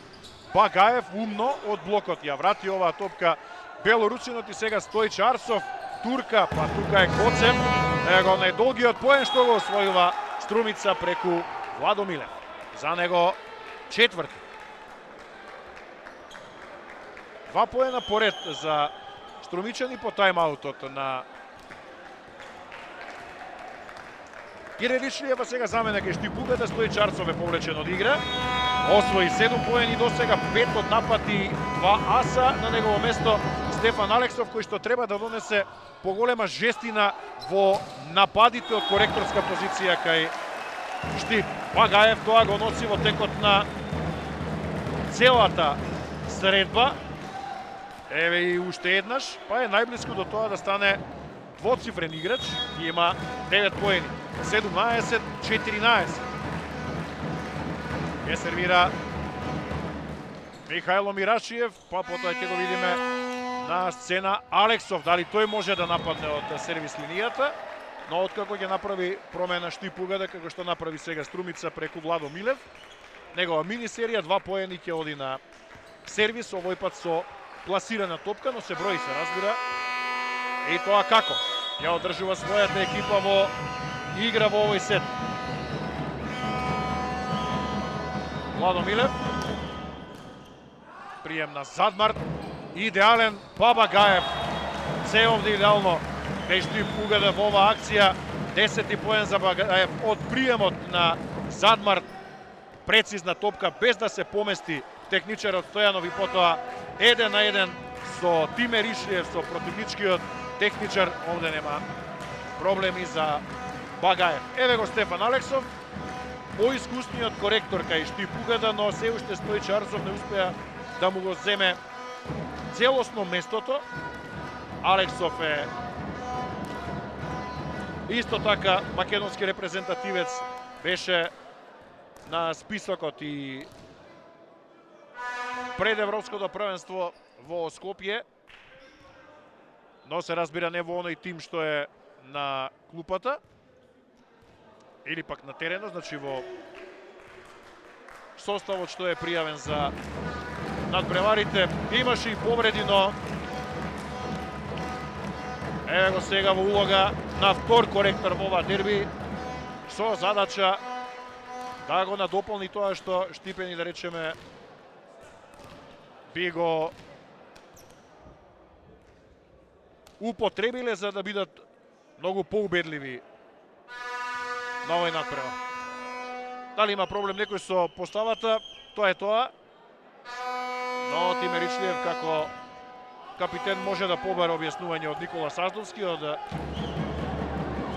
Багаев. Умно од блокот ја врати оваа топка белорусинот и сега Стојче Арсов. Турка, па тука е Коцев. Его најдолгиот поен што го освојува Струмица преку Владо Милев. За него четврти. 2 поена поред за Струмичани по тајмаутот на Кириличлиева. Сега замена кај Штипугада. Стојче Арсов е повлечен од игра. Освои 7 поени до сега, 5 од напад и 2 аса. На негово место Стефан Алексов, кој што треба да донесе поголема жестина во нападите од коректорска позиција кај Штип. Багаев тоа го носи во текот на целата средба. Еве и уште еднаш, па е најблиску до тоа да стане двоцифрен играч и има 9 поени. 17-14. Ке сервира Михајло Мирашиев, па потоа ќе го видиме на сцена Алексов. Дали тој може да нападне од сервис линијата, но откако ќе направи промена Штипугада, како што направи сега Струмица преку Владо Милев, негова мини серија 2 поени ќе оди на сервис, овој пат со пласирана топка, но се брои, се разбира. И тоа како ја одржува својата екипа во игра во овој сет. Владо Милев. Прием на Задмарт. Идеален Багаев. Се овде идеално кај Штипугада во оваа акција. 10 поен за Багаев од приемот на Задмарт. Прецизна топка без да се помести техничарот Стојанов и потоа 1-1 со Тиме Ришлиев, со противничкиот техничар. Овде нема проблеми за Багаев. Еве го Стефан Алексов, поискусниот коректор кај Штипугада, но се уште Стојче Арсов не успеа да му го земе целосно местото. Алексов е исто така македонски репрезентативец, беше на списокот и пред Европското првенство во Скопје, но се разбира не во оној тим што е на клупата или пак на теренот, значи во составот што е пријавен за надпреварите. Имаше и повреди, но еве го сега во улога на втор коректор во ова дерби со задача да го надополни тоа што Штипени, да речеме, би го употребиле за да бидат многу поубедливи на овој надпревар. Дали има проблем некој со поставата, тоа е тоа. Но Тиме Ричлиев како капитен може да побара објаснување од Никола Саздовски, од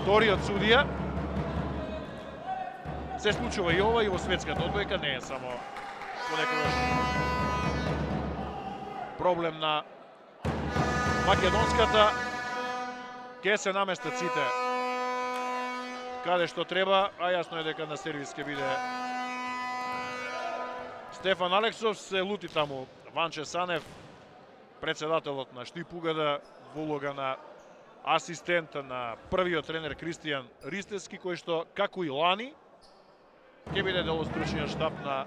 вториот судија. Се случува и ова и во светската одбојка, не е само понекогаш проблем на македонската. Ке се наместат сите каде што треба, а јасно е дека на сервис ќе биде Стефан Алексов. Се лути таму Ванче Санев, председателот на Штипугада, во улога на асистент на првиот тренер Кристијан Ристевски, кој што, како и лани, ќе биде дел од стручниот штаб на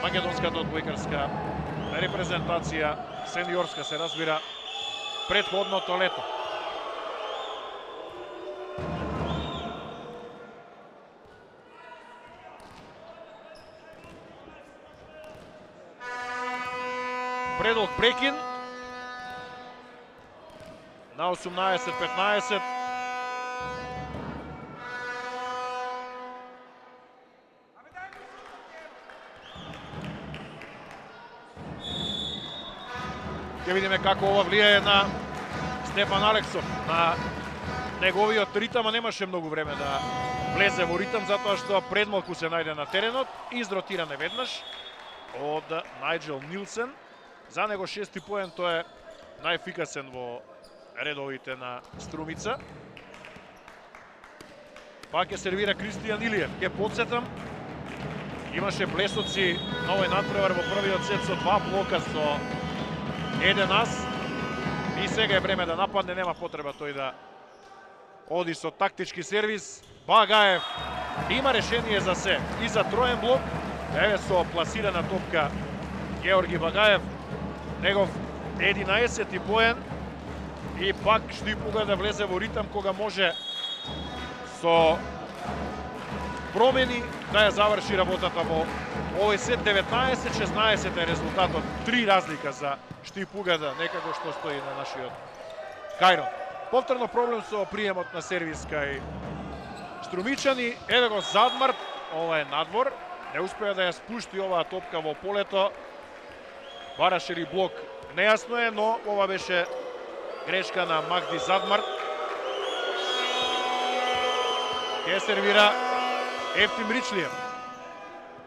македонската одбојкарска репрезентација, сениорска се разбира, претходното лето. Предолг прекин на 18-15. Ќе видиме како ова влијае на Стефан Алексов, на неговиот ритам, а немаше многу време да влезе во ритам, затоа што предмалку се најде на теренот, изротира неведнаш од Најджел Нилсен. За него 6 поен, тој е најефикасен во редовите на Струмица. Пак ќе сервира Кристијан Илиев. Ќе подсетам, имаше блесоци на овој надпревар во првиот сет со 2 блока со 1 ас. И сега е време да нападне, нема потреба тој да оди со тактички сервис. Багаев има решение за се и за троен блок. Еве со пласирана топка Георги Багаев, негов 11-ти поен и пак Штипуга да влезе во ритам кога може со промени да ја заврши работата во овој сет. 19-16 е резултатот, 3 разлика за Штипугада, некако што стои на нашиот Кајрон. Повторно проблем со приемот на сервис кај Струмичани. Еве го Задмар, ова е надвор, не успеа да ја спушти оваа топка во полето. Бараше ли блок? Нејасно е, но ова беше грешка на Магди Задмар. Ке сервира Ефтим Ричлиев.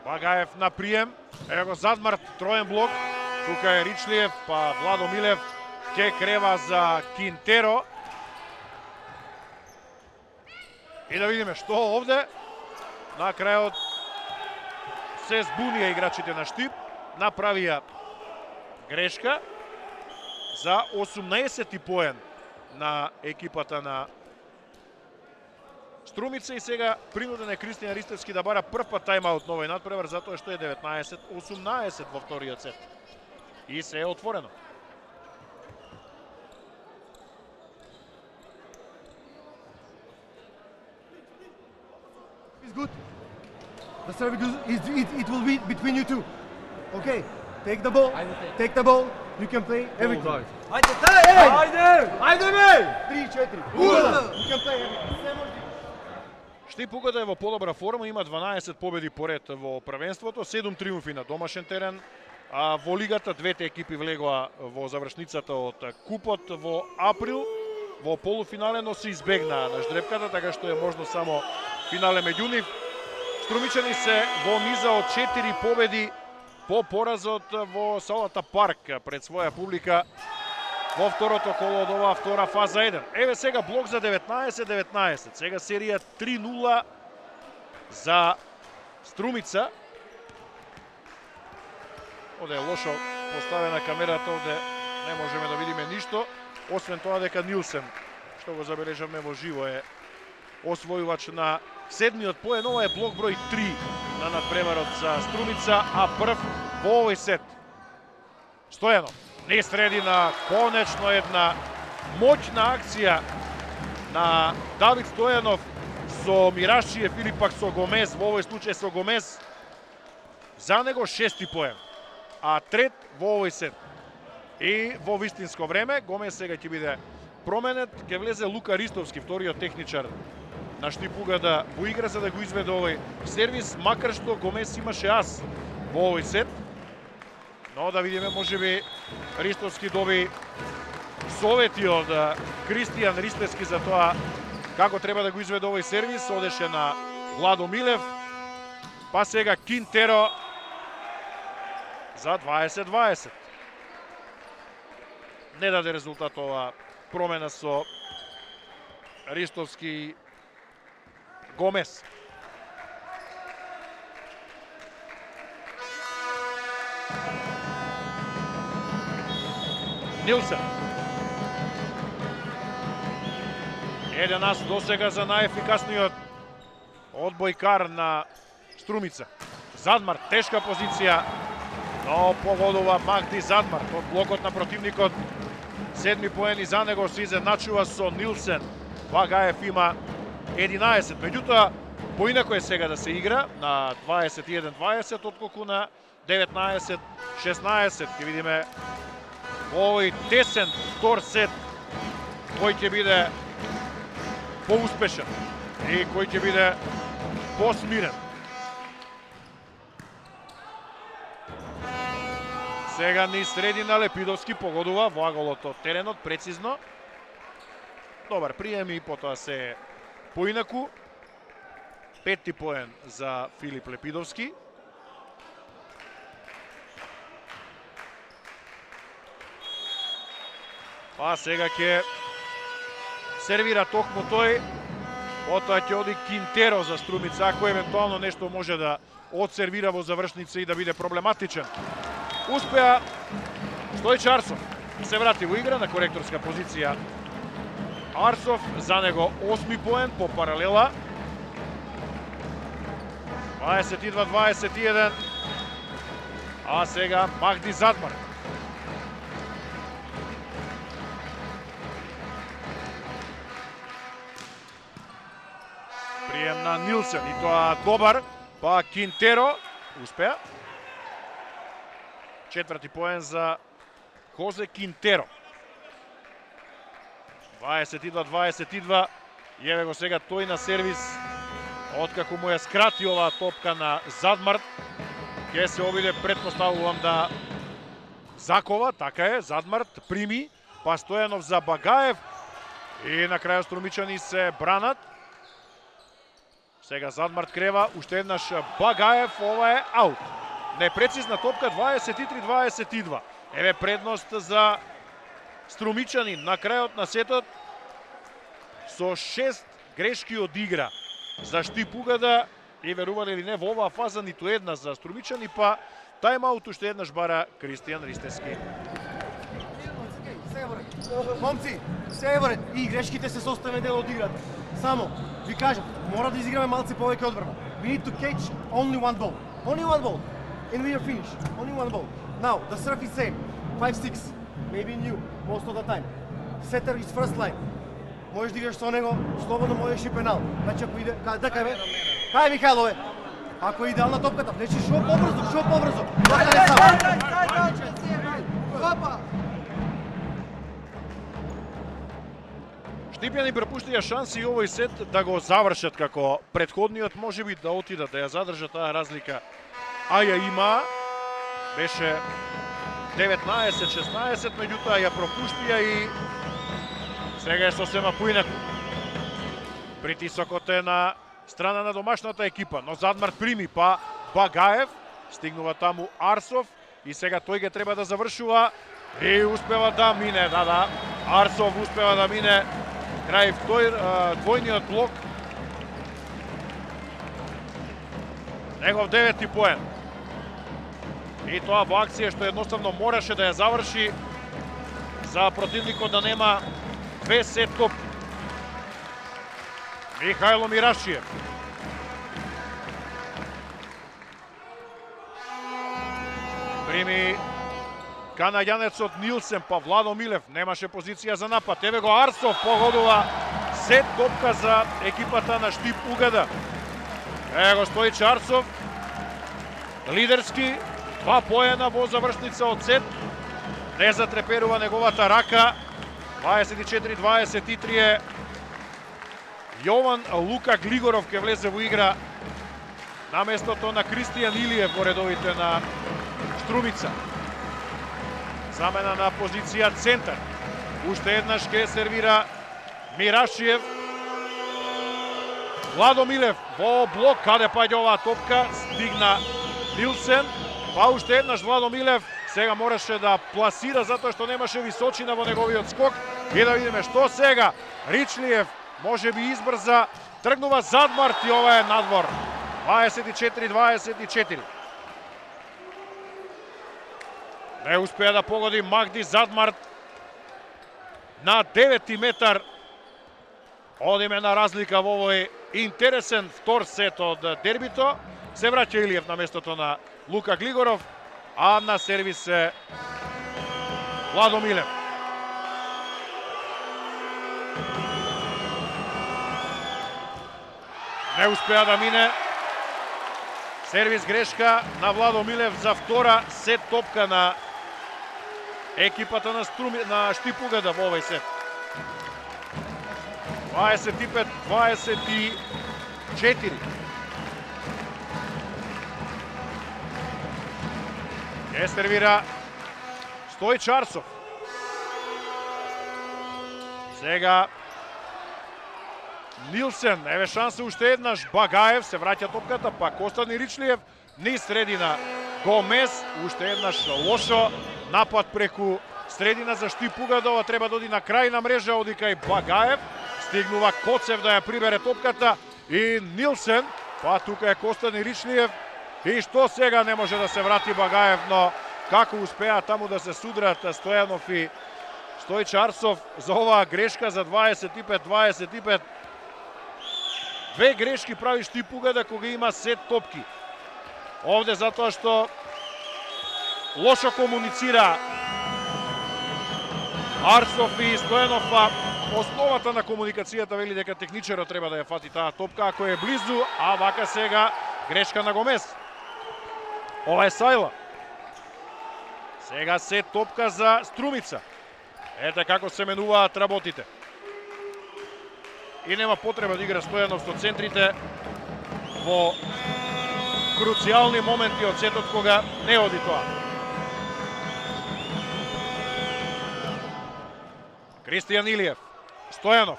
Багаев на прием. Ево го Задмар, троен блок. Тука е Ричлиев, па Владо Милев ке крева за Кинтеро. И да видиме што овде. На крајот се збунија играчите на Штип. Направија грешка за 18-ти поен на екипата на Струмица и сега принуден е Кристијан Ристевски да бара прв пат тајмаут на овој надпревар затоа што е 19-18 во вториот сет. И се е отворено. It's good. The service it will be between you two. Okay, take the ball. Take the ball. You can play everything. Ајде, тај, Ajde! Ajde bej! 3-4. You can play everything. Штипугата е во подобра форма, има 12 победи поред во првенството, 7 триумфи на домашен терен, а во лигата двете екипи влегоа во завршницата од купот во април, во полуфинале, но се избегнаа на ждрепката, така што е можно само финале меѓу нив. Струмичани се во низа од 4 победи по поразот во салата Парк пред своја публика во второто коло од оваа втора фаза 1. Еве сега блок за 19-19. Сега серија 3-0 за Струмица. Овде е лошо поставена камерата, овде не можеме да видиме ништо, освен тоа дека Нилсен, што го забележавме во живо, е освојувач на седмиот поен. Ова е блок број 3 на надпреварот за Струмица, а прв во овој сет. Стојанов не среди на конечно една моќна акција на Давид Стојанов со Мирашиев или пак со Гомес, во овој случај со Гомес. За него 6-ти поен, а трет во овој сет. И во вистинско време Гомес сега ќе биде променет, ќе влезе Лука Ристовски, вториот техничар на Штипугата во игра за да го изведе овој сервис, макар што Гомес имаше ас во овој сет. Но да видиме, можеби Ристовски доби совети од Кристијан Ристевски за тоа како треба да го изведе овој сервис. Одеше на Владо Милев, па сега Кинтеро за 20-20. Не даде резултат ова промена со Ристовски и Гомес. Нилсен. Еден ас досега за најефикасниот одбојкар на Струмица. Задмар, тешка позиција, но погодува Магди Задмар од блокот на противникот. Седми поени за него се изедначува со Нилсен. Багаев има 11. Меѓутоа, поинако е сега да се игра на 21-20, отколку на 19-16. Ќе видиме овој тесен втор сет кој ќе биде поуспешен и кој ќе биде посмирен. Сега ни средина Лепидовски погодува во аголот од теренот прецизно. Добар прием и потоа се поинаку. Петти поен за Филип Лепидовски. Па сега ќе сервира токму тој Потоа ќе оди Кинтеро за Струмица, ако евентуално нешто може да одсервира во завршница и да биде проблематичен. Успеа Стојче Арсов. Се врати во игра на коректорска позиција. Арсов, за него 8 поен по паралела. 22-21. А сега Махди Задмар. Прием на Нилсен и тоа добар, па Кинтеро успеа. Четврти поен за Хозе Кинтеро. 22-22. Еве го сега тој на сервис. Откако му ја скрати оваа топка на Задмар, ќе се обиде, претпоставувам, да закова. Така е, Задмар прими, па Стојанов за Багаев и на крајот струмичани се бранат. Сега Задмар крева, уште еднаш Багаев, ова е аут. Непрецизна топка, 23-22. Еве предност за струмичани на крајот на сетот со 6 грешки од игра за Штип Угада и, верували или не, во оваа фаза ниту една за струмичани, па тајм-аут уште еднаш бара Кристијан Ристевски. Момци, се е вред и грешките се составен дел од играта. Само ви кажам, мора да изиграме малце повеќе одбрана. We need to catch only one ball. Only one ball. And we are finished. Only one ball. Now, the serve is same. 5-6. Maybe new, most of the time. Setter is first line. Можеш да играш со него, слободно можеш и пенал. Значи ако иде, дека бе? Кај Михајлове? Ако е идеална топката, значи шо побрзо. Штипјани пропуштија шанси и овој сет да го завршат, како претходниот, можеби да отидат, да ја задржат таа разлика. А ја има, беше 19-16, меѓутоа ја пропуштија и сега е сосема поинаку. Притисокот е на страна на домашната екипа, но Задмар прими, па Багаев, стигнува таму Арсов и сега тој ге треба да завршува и успева да мине, да. Арсов успева да мине крај двојниот блок. Негов 9-ти поен. И тоа во акција што едноставно мораше да ја заврши за противникот да нема две сет топки. Михајло Мирашиев. Прими канаѓанецот Нилсен, па Владо Милев немаше позиција за напад. Еве го Арсов погодува сет топка за екипата на Штип Угада. Еве го Стојче Арсов. Лидерски, 2 поена во завршница од сет. Не затреперува неговата рака. 24-23 е. Јован Лука Глигоров ке влезе во игра на местото на Кристијан Илиев во редовите на Струмица. Замена на позиција центар. Уште еднаш ке сервира Мирашиев. Владо Милев во блок, каде паѓа оваа топка, стигна Нилсен. Па уште еднаш Владо Милев сега мораше да пласира затоа што немаше височина во неговиот скок. И да видиме што сега. Ричлиев може би избрза, тргнува Задмарт и ова е надвор. 24-24. Не успеа да погоди Махди Задмарт на 9 метар. Одиме на разлика во овој интересен втор сет од дербито. Се враќа Илиев на местото на Лука Глигоров, а на сервис е Владо Милев. Не успеа да мине. Сервис грешка на Владо Милев за втора сет топка на екипата на Штип Угада во овој сет. 25-24. Ке сервира Стојче Арсов. Сега Нилсен, еве шанса уште еднаш. Багаев се враќа топката, пак остани Ричлиев низ средина. Гомес, уште еднаш лошо напад преку средина за Штип Угада. Ова треба да оди на крај на мрежа, оди кај Багаев. Стигнува Коцев да ја прибере топката и Нилсен, па тука е Костан Иричниев и што сега не може да се врати Багаев, но како успеа таму да се судрат Стојанов и Стојче Арсов за оваа грешка за 25-25. Две грешки прави Штипугада кога има сет топки. Овде затоа што лошо комуницира Арсов и Стојанов, основата на комуникацијата вели дека техничарот треба да ја фати таа топка ако е близу, а вака сега грешка на Гомес. Ова е Сајла. Сега сет топка за Струмица. Ете како се менуваат работите. И нема потреба да игра Стојанов со центрите во круцијални моменти од сетот кога не оди тоа. Кристијан Илиев, Стојанов,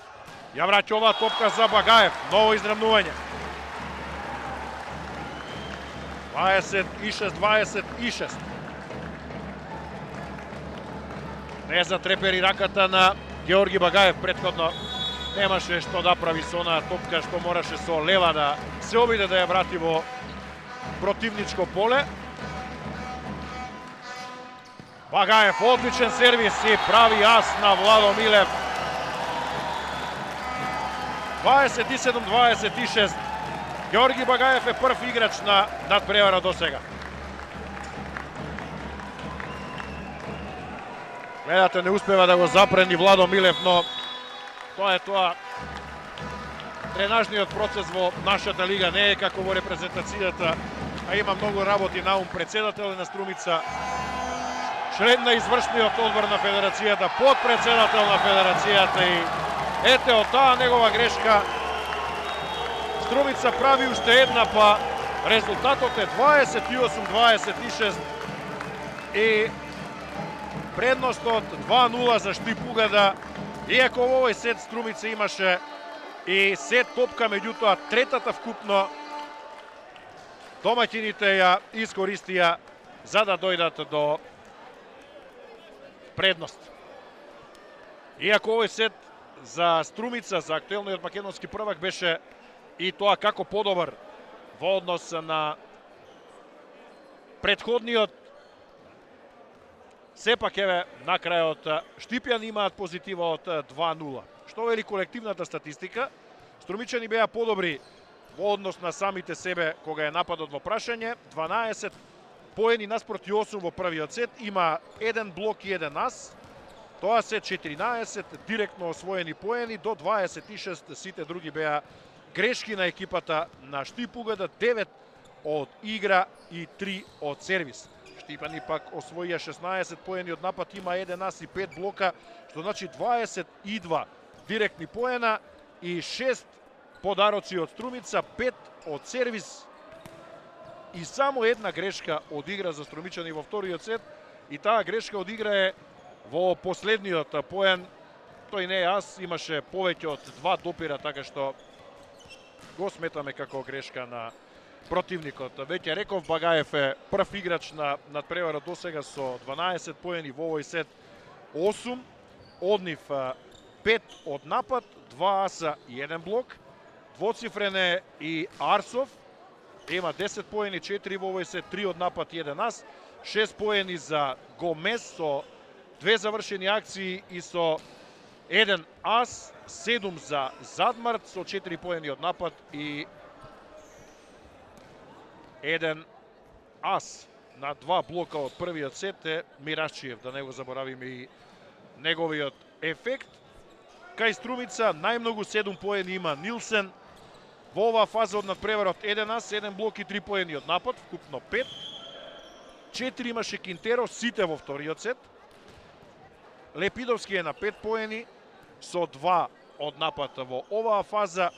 ја враќа оваа топка за Багаев, ново израмнување. 26-26. Не затрепери раката на Георги Багаев, претходно немаше што да прави со онаа топка што мораше со лева да се обиде да ја врати во противничко поле. Багаев, одличен сервис и прави ас на Владо Милев. 27-26. Георги Багаев е прв играч на надпревара до сега. Гледате, не успева да го запрени Владо Милев, но тоа е тоа. Тренажниот процес во нашата лига не е како во репрезентацијата, а има многу работи на председател на Струмица, член на извршниот одбор на федерацијата, подпредседател на федерацијата и ете од таа негова грешка Струмица прави уште една, па резултатот е 28-26 и предностот 2-0 за Штипугада. Иако во овој сет Струмица имаше и сет топка, меѓутоа третата вкупно домаќините ја искористија за да дојдат до предност. Иако овој сет за Струмица, за актуелниот македонски првак, беше и тоа како подобар во однос на претходниот, сепак еве на крајот Штипјани имаат позитива од 2-0. Што вели колективната статистика? Струмичани беа подобри во однос на самите себе кога е нападот во прашање. 12 поени наспроти 8 во првиот сет, има 1 блок и 1 ас. Тоа се 14 директно освоени поени, до 26 сите други беа грешки на екипата на Штипугада, 9 од игра и 3 од сервис. Штипани пак освоија 16 поени од напад, има 1 ас и 5 блока, што значи 22 директни поена и 6 подароци од Струмица, 5 од сервис и само една грешка од игра за Струмичани во вториот сет, и таа грешка од игра е во последниот поен. Тој не е ас, имаше повеќе од 2 допира, така што го сметаме како грешка на противникот. Веќе реков, Багаев е прв играч на надпреварот до сега со 12 поени во овој сет, 8 од нив 5 од напад, 2 аса и 1 блок. Двоцифрен е и Арсов, има 10 поени, 4 во овој сет, 3 од напад и 1 ас. 6 поени за Гомес со 2 завршени акции и со 1 ас, 7 за Задмарт со 4 поени од напад и 1 ас. На 2 блока од првиот сет е Мирашчиев, да не го заборавиме и неговиот ефект. Кај Струмица најмногу 7 поени има Нилсен. Во оваа фаза од надпреварот 1 ас, 1 блок и 3 поени од напад, вкупно 5. 4 имаше Кинтеро, сите во вториот сет. Лепидовски е на 5 поени, со 2 од напад во оваа фаза.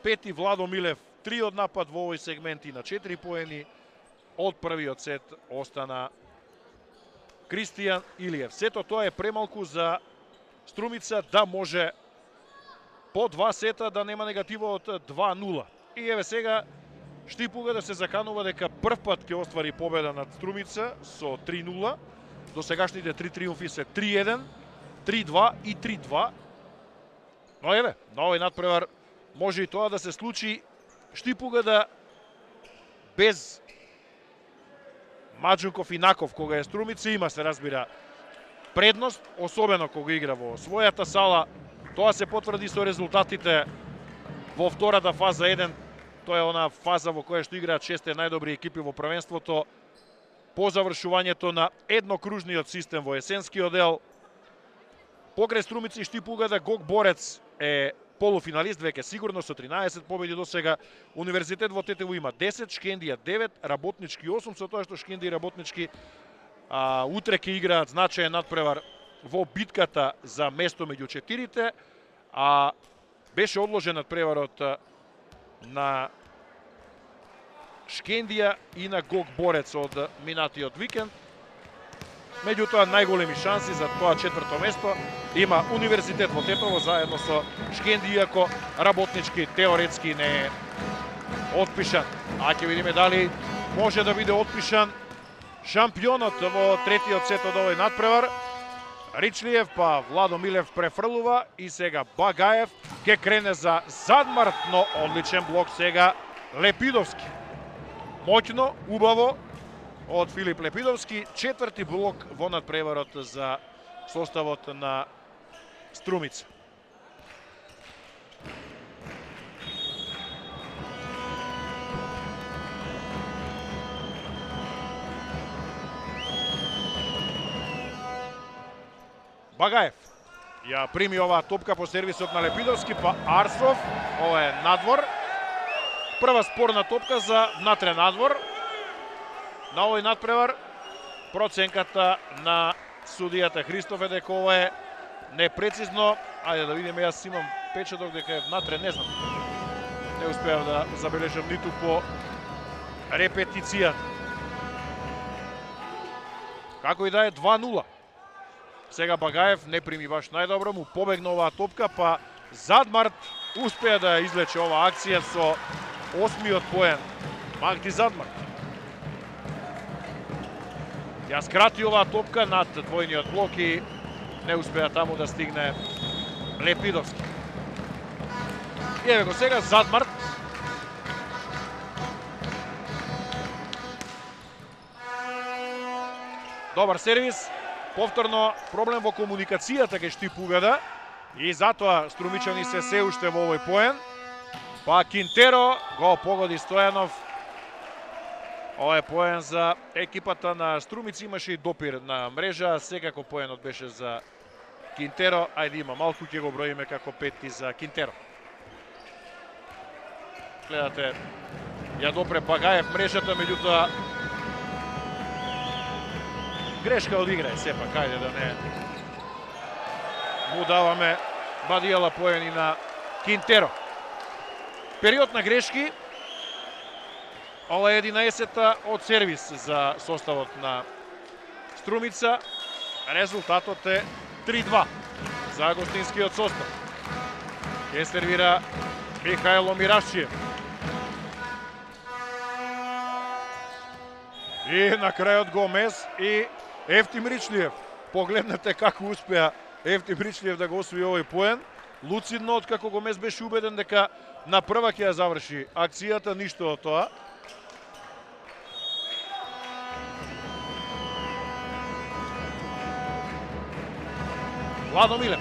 5 Владо Милев, 3 од напад во овој сегмент и на 4 поени. Од првиот сет остана Кристијан Илиев. Сето тоа е премалку за Струмица да може по 2 сета да нема негатива од 2-0. И еве сега Штипуга да се заканува дека прв пат ќе оствари победа над Струмица со 3-0. До сегашните 3 триумфи се 3-1, 3-2 и 3-2. Но еве, на овој надпревар може и тоа да се случи. Штипугада без Маđунков и Наков, кога е Струмица, има, се разбира, предност, особено кога игра во својата сала. Тоа се потврди со резултатите во втората фаза 1. Тоа е она фаза во која што играат 6 најдобри екипи во првенството. По завршувањето на еднокружниот систем во есенскиот дел, покрај Струмица и Штипугада, Гог Борец е полуфиналист веќе сигурно со 13 победи до сега. Универзитет во Тетево има 10, Шкендија 9, Работнички 8, со тоа што Шкенди и Работнички утре ќе играат значаен надпревар во битката за место меѓу четирите, а беше одложен надпреварот на Шкендија и на Гог Борец од минатиот викенд. Меѓутоа, најголеми шанси за тоа четврто место има Универзитет во Тетово заедно со Шкенди, иако Работнички теоретски не е отпишан. А ќе видиме дали може да биде отпишан шампионот во третиот сет од овој надпревар. Ричлиев, па Владо Милев префрлува и сега Багаев ќе крене за Задмарт, но одличен блок сега Лепидовски. Моќно, убаво од Филип Лепидовски, четврти блок во надпреварот за составот на Струмица. Багаев ја прими оваа топка по сервисот на Лепидовски, па Арсов, ова е надвор. Прва спорна топка за внатре надвор. На овој надпревар проценката на судијата Христов е дека ова е непрецизно. Ајде да видиме, јас имам печаток дека е внатре, не знам. Не успеав да забележам ниту по репетиција. Како и да е 2-0. Сега Багаев не прими баш најдобро, му побегна оваа топка, па Задмарт успеа да излече оваа акција со 8-миот поен. Магди Задмарт. Ја скрати оваа топка над двојниот блок и не успеа таму да стигне Лепидовски. И еве го сега Задмарт. Добар сервис. Повторно проблем во комуникацијата кај Штипугада и затоа струмичани се уште во овој поен. Па Кинтеро го погоди Стојанов. Ова е поен за екипата на Струмици, имаше и допир на мрежа, секако поенот беше за Кинтеро. Ајде има малку, ќе го броиме како петти за Кинтеро. Гледате, ја допре Багаев мрежата, меѓутоа грешка од игра е сепак, ајде да не му даваме бадијала поени на Кинтеро. Период на грешки. Ова е 11-та од сервис за составот на Струмица. Резултатот е 3-2 за гостинскиот состав. Ќе сервира Михајло Мирашчиев. И на крајот Гомес и Ефтим Ричлиев. Погледнете како успеа Ефтим Ричлиев да го освои овој поен. Луцидно, откако Гомес беше убеден дека на прва ќе ја заврши акцијата, ништо од тоа. Владо Милев.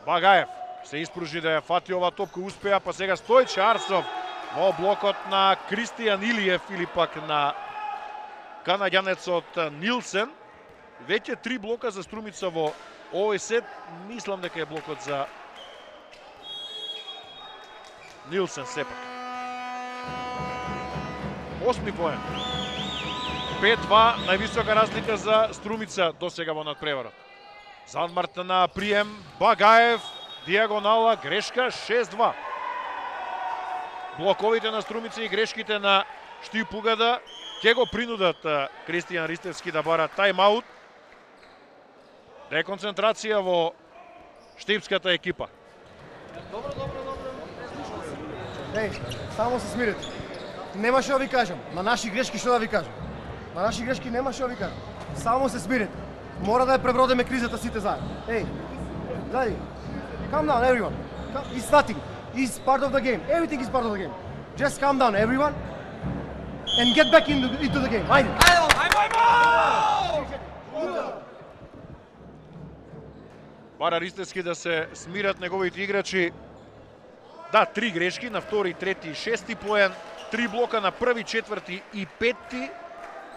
Багаев се испружи да ја фати ова топка, успеа, па сега Стојче Арсов во блокот на Кристијан Илиев или пак на канаѓанецот Нилсен. Веќе 3 блока за Струмица во овој сет. Мислам дека е блокот за Нилсен сепак. 8 поен. 5-2, највисока разлика за Струмица до сега во надпреварот. Задмарт на прием, Багаев, диагонала, грешка, 6-2. Блоковите на Струмица и грешките на Штипугада ќе го принудат Кристијан Ристевски да бара тајм-аут. Деконцентрација во штипската екипа. Еј, само се смирете. Немаше да ви кажам, на наши грешки што да ви кажам. На наши грешки немаше да ви кажам. Само се смирете. Мора да ја пребродиме кризата сите заедно. Еј, Vladi, calm down, everyone. It's nothing. It's part of the game. Everything is part of the game. Just calm down, everyone, and get back into the game. Haydi. Бара Ристевски да се смират неговите играчи. Да, 3 грешки на втори, трети и шести поен. 3 блока на први, четврти и петти.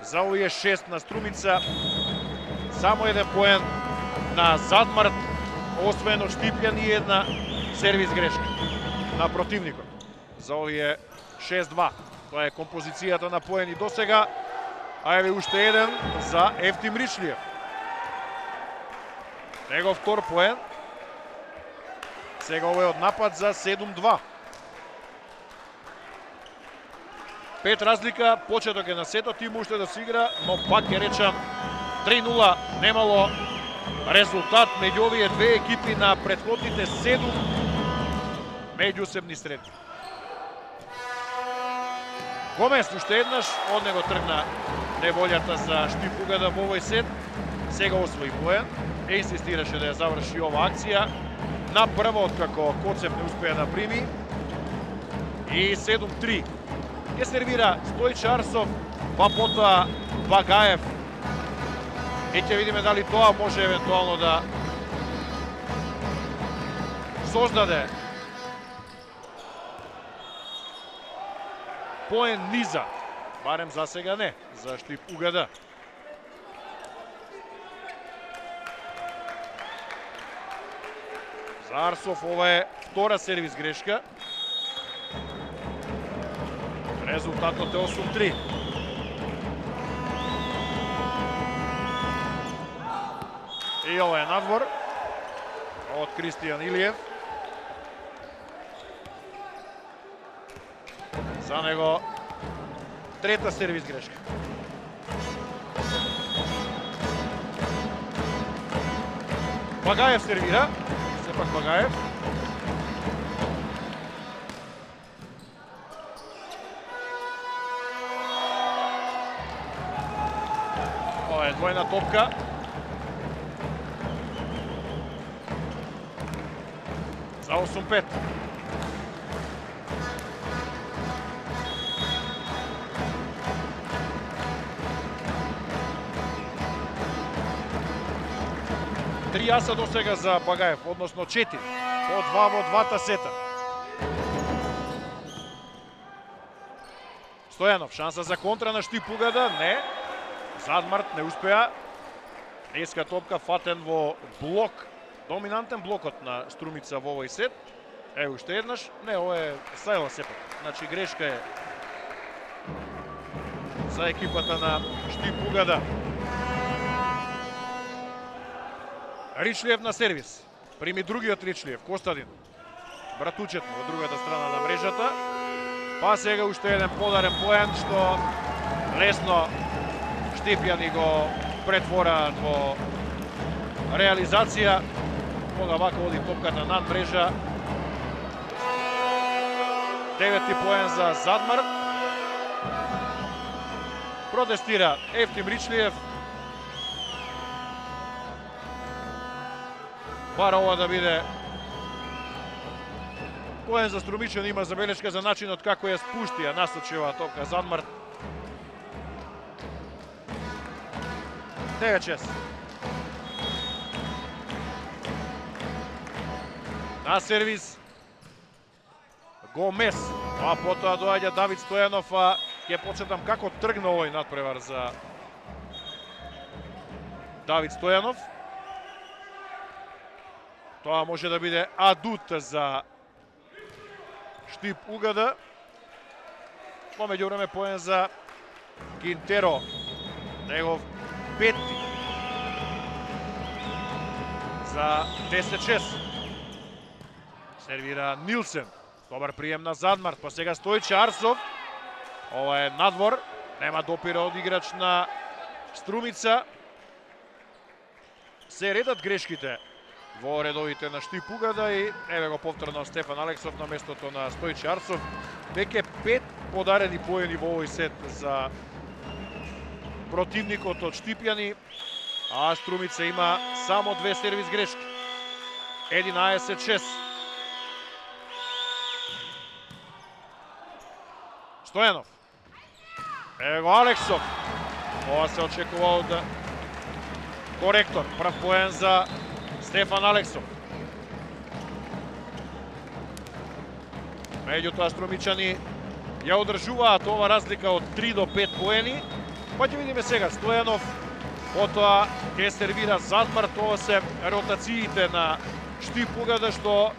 За овие 6 на Струмица. Само 1 поен на Задмарт. Освен од Штипјан и една сервис грешка на противникот. За овие 6-2. Тоа е композицијата на поени до сега. А еве уште еден за Ефтим Ричлиев. Негов втор поен. Сега овој од напад за 7-2. 5 разлика, почеток е на сетот, има уште да се игра, но пак ќе речам 3-0 немало резултат меѓу овие две екипи на претходните 7 меѓусебни средби. Гомес уште еднаш, од него тргна неволјата за Штип Угада во овој сет. Сега освои поен, инсистираше да ја заврши ова акција. На прво, откако Коцев не успеа да прими. И 7-3. Ке сервира Стојче Арсов, па потоа Багаев. И ќе видиме дали тоа може евентуално да создаде поен низа. Барем за сега не, за Штип Угада. За Арсов ова е втора сервис грешка. Резултатот е 8-3. И ова е надвор од Кристијан Илиев. За него трета сервис грешка. Багаев сервира. Сепак Багаев. Ова е двојна топка. За 8-5. Три аса до сега за Багаев, односно 4. По 2 во двата сета. Стојанов, шанса за контра на Штип Угада, не. Задмарт не успеа. Неска топка фатен во блок. Доминантен блокот на Струмица во овој сет. Ево уште еднаш. Не, ова е Сајла сепак. Значи грешка е за екипата на Штип Угада. Ричлиев на сервис. Прими другиот Ричлиев, Костадин. Братучет му во другата страна на мрежата. Па сега уште еден подарен поен, што лесно Штипјани го претвораат во реализација. Кога вака оди топката над мрежа. 9-ти поен за Задмарт. Протестира Ефтим Ричлиев. Бара ова да биде поен за Струмичан, има забелешка за начинот како ја спушти, ја насочи оваа топка Задмарт. 9-6. На сервис Гомес, а потоа доаѓа Давид Стојанов, а ќе почетам како тргна овој надпревар за Давид Стојанов. Тоа може да биде адут за Штип Угада. По меѓувреме поен за Кинтеро, негов петти. За 10-6. Сервира Нилсен. Добар прием на Задмарт, па сега Стојче Арсов. Ова е надвор. Нема допира од играч на Струмица. Се редат грешките во редовите на Штип Угада и еве го повторно Стефан Алексов на местото на Стојче Арсов. Веќе 5 подарени поени во овој сет за противникот од Штипјани, а Струмица има само 2 сервис грешки. 11-6. Стојанов. Его Алексов. Ова се очекува од коректор. Прв поен за Стефан Алексов. Меѓутоа струмичани ја одржуваат ова разлика од 3 до 5 поени. Па ќе видиме сега Стојанов, потоа ќе сервира Задмар, тоа се ротациите на Штип Угада што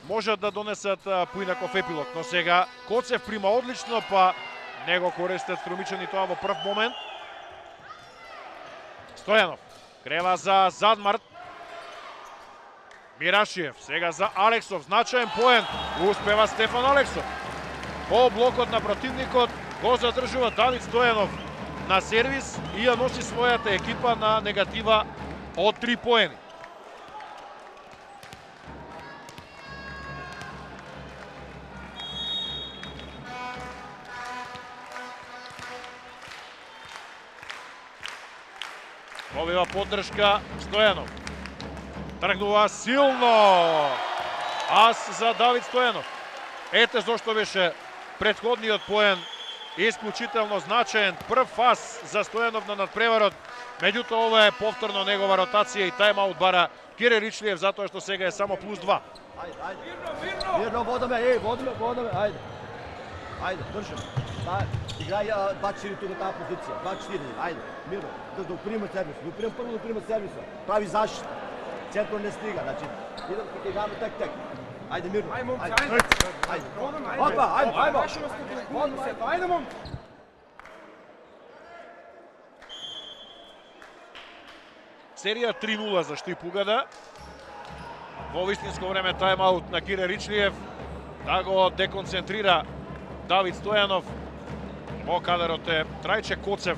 можат да донесат поинаков епилог, но сега Коцев прима одлично, па не го користат струмичани тоа во прв момент. Стојанов крева за Задмарт. Мирашиев, сега за Алексов, значаен поен, успева Стефан Алексов. По блокот на противникот го задржува Давид Стојанов на сервис и ја носи својата екипа на негатива од 3 поени. Добива поддршка Стојанов. Тргнува силно. Ас за Давид Стојанов. Ете зошто беше претходниот поен исклучително значаен. Прв ас за Стојанов на надпреварот. Меѓутоа ова е повторно негова ротација и тајмаут бара Кире Ричлиев затоа што сега е само плюс 2. Ајде, ајде. Мирно водиме, водиме, ајде. Ајде, држаме. Играј 2-4 тука таа позиција. 2-4, ајде. Мирно. Да прима сервис. Прво да прима сервиса. Прави заштита. Центро не стига, значи идам ќе играме тек. Ајде мирно. Ајде, момци, ајде. Опа, ајде. Ајде, момци. Серија 3-0 за Штип Угада. Во вистинско време тајмаут на Кире Ричлиев да го деконцентрира Давид Стојанов. Во кадарот е Трајче Коцев,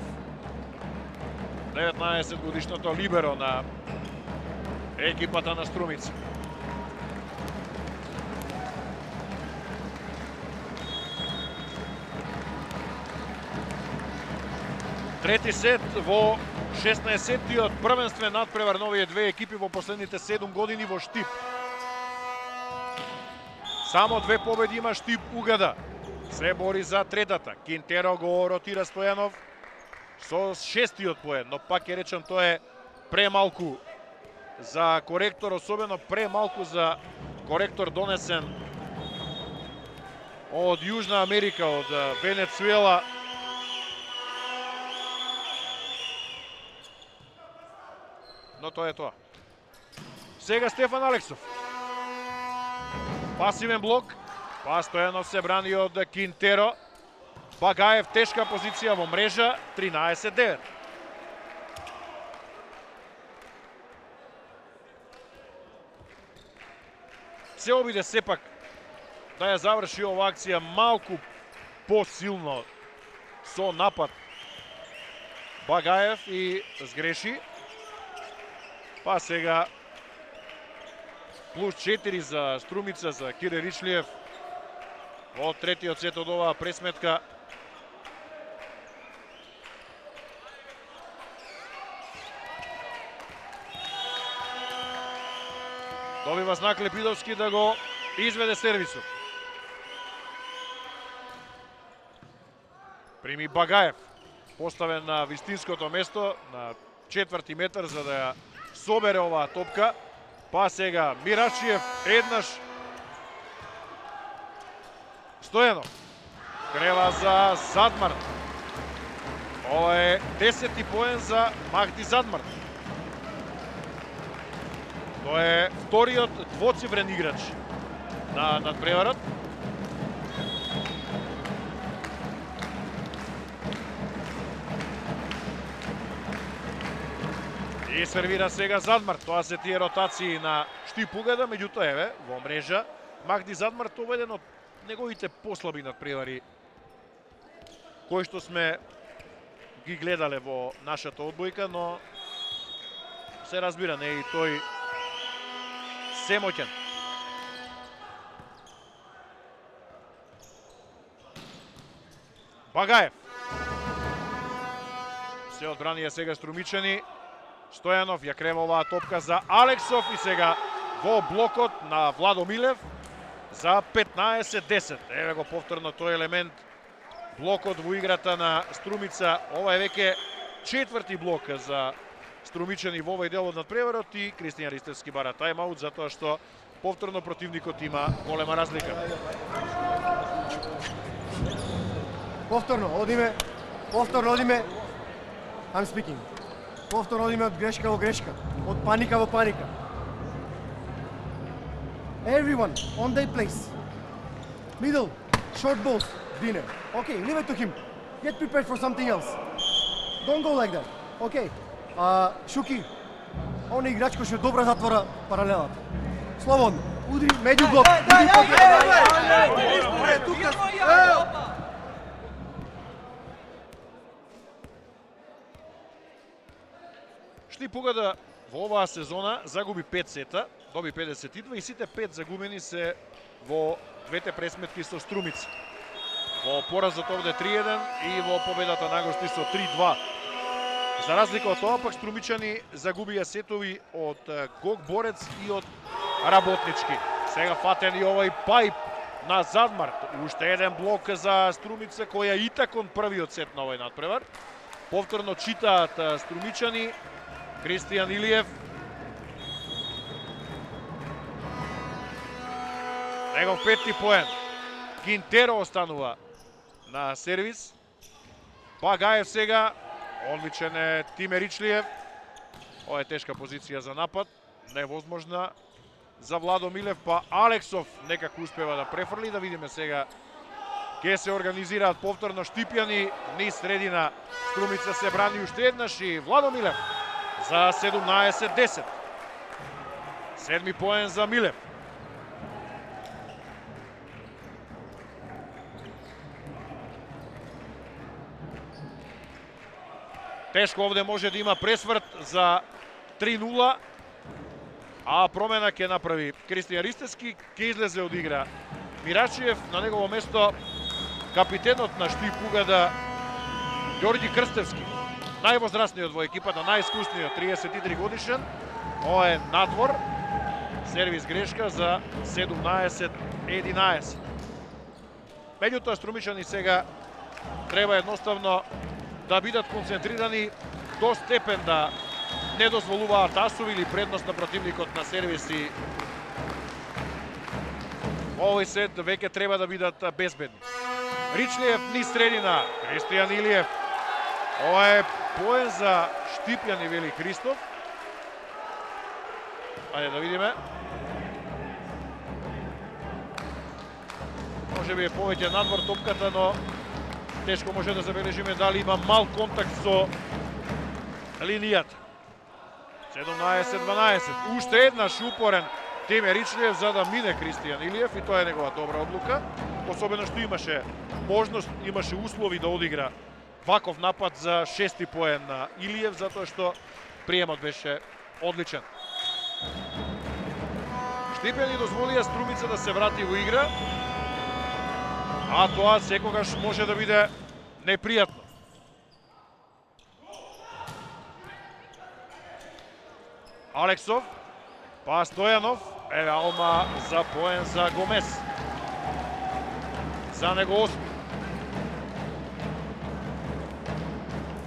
19 годишното либеро на екипата на Струмица. Трети сет во 16-тиот првенствен надпревар на овие две екипи во последните 7 години во Штип. Само 2 победи има Штип Угада. Се бори за третата. Кинтеро го ротира Стојанов со 6-тиот поен, но пак ќе речам тоа е премалку за коректор, особено премалку за коректор донесен од Јужна Америка, од Венецуела. Но тоа е тоа. Сега Стефан Алексов. Пасивен блок. Па Стојанов се брани од Кинтеро. Багаев тешка позиција во мрежа, 13-9. Се обиде сепак да ја заврши ова акција малку посилно со напад Багаев и сгреши. Па сега плюс 4 за Струмица, за Кире Ричлиев во третиот сет од оваа пресметка. Добива знак Лепидовски да го изведе сервисот. Прими Багаев, поставен на вистинското место, на 4-ти метар за да ја собере оваа топка. Па сега Мирашиев еднаш. Стојанов крева за Задмарт. Ова е 10-ти поен за Махди Задмарт. Тоа е вториот двоцифрен играч на надпреварот. И сервира сега Задмарт. Тоа се тие ротации на Штип Угада, меѓутоа еве во мрежа Махди Задмарт оведен од неговите послаби надпревари кои што сме ги гледале во нашата одбојка, но се разбира, не и тој семоќен. Багаев. Се одбранија сега Струмичани. Стојанов ја крева оваа топка за Алексов и сега во блокот на Владо Милев за 15-10. Еве го повторно тој елемент. Блокот во играта на Струмица. Ова е веќе четврти блок за струмичани во овој дел од надпреварот и Кристијан Ристевски бара тајмаут затоа што повторно противникот има голема разлика. Повторно одиме. I'm speaking. Повторно одиме од грешка во грешка, од паника во паника. Everyone on their place. Middle, short balls, Dine. Okay, leave it to him. Get prepared for something else. Don't go like that. Okay. Шуки, он играч кој што добро затвора паралелата. Слободно. Удри меѓу блок. Штипугада во оваа сезона загуби 5 сета, доби 52 и сите 5 загубени се во двете пресметки со Струмица. Во поразот овде 3-1 и во победата на гости со 3-2. За разлика од тоа, пак струмичани загубија сетови од Гог Борец и од Работнички. Сега фатен и овој пайп на Задмарт. Уште еден блок за Струмица која и такон првиот сет на овој надпревар. Повторно читаат струмичани. Кристијан Илиев. Негов петти поен. Кинтеро останува на сервис. Багаев сега. Одличен е Тиме Ричлиев. Ова е тешка позиција за напад. Невозможна за Владо Милев, па Алексов некако успева да префрли. Да видиме сега ке се организираат повторно Штипјани. Низ средина Струмица се брани уште еднаш и Владо Милев за 17-10. Седми поен за Милев. Тешко овде може да има пресврт за 3-0, а промена ќе направи Кристијан Ристевски, ќе излезе од игра Мирачиев, на негово место капитенот на Штипугада Ѓорѓи Крстевски, највозрастниот во екипата, најискусниот, 33 годишен. Ова е надвор, сервис грешка за 17-11. Меѓутоа струмичани сега треба едноставно да бидат концентрирани до степен да не дозволуваат асови или предност на противникот на сервиси. Овој сет веќе треба да бидат безбедни. Ричлиев низ средина, Кристијан Илиев. Ова е поен за Штипјани, вели Христов. Ајде да видиме. Може би е повеќе надвор топката, но тешко може да забележиме дали има мал контакт со линијата. 17-12. Уште еднаш упорен Тиме Ричлиев за да мине Кристијан Илиев и тоа е негова добра одлука. Особено што имаше можност, имаше услови да одигра ваков напад за шести поен на Илиев, затоа што приемот беше одличен. Штипјани дозволија Струмица да се врати во игра, а тоа секогаш може да биде непријатно. Алексов, па Стојанов, еве алма за поен за Гомес. За него осми.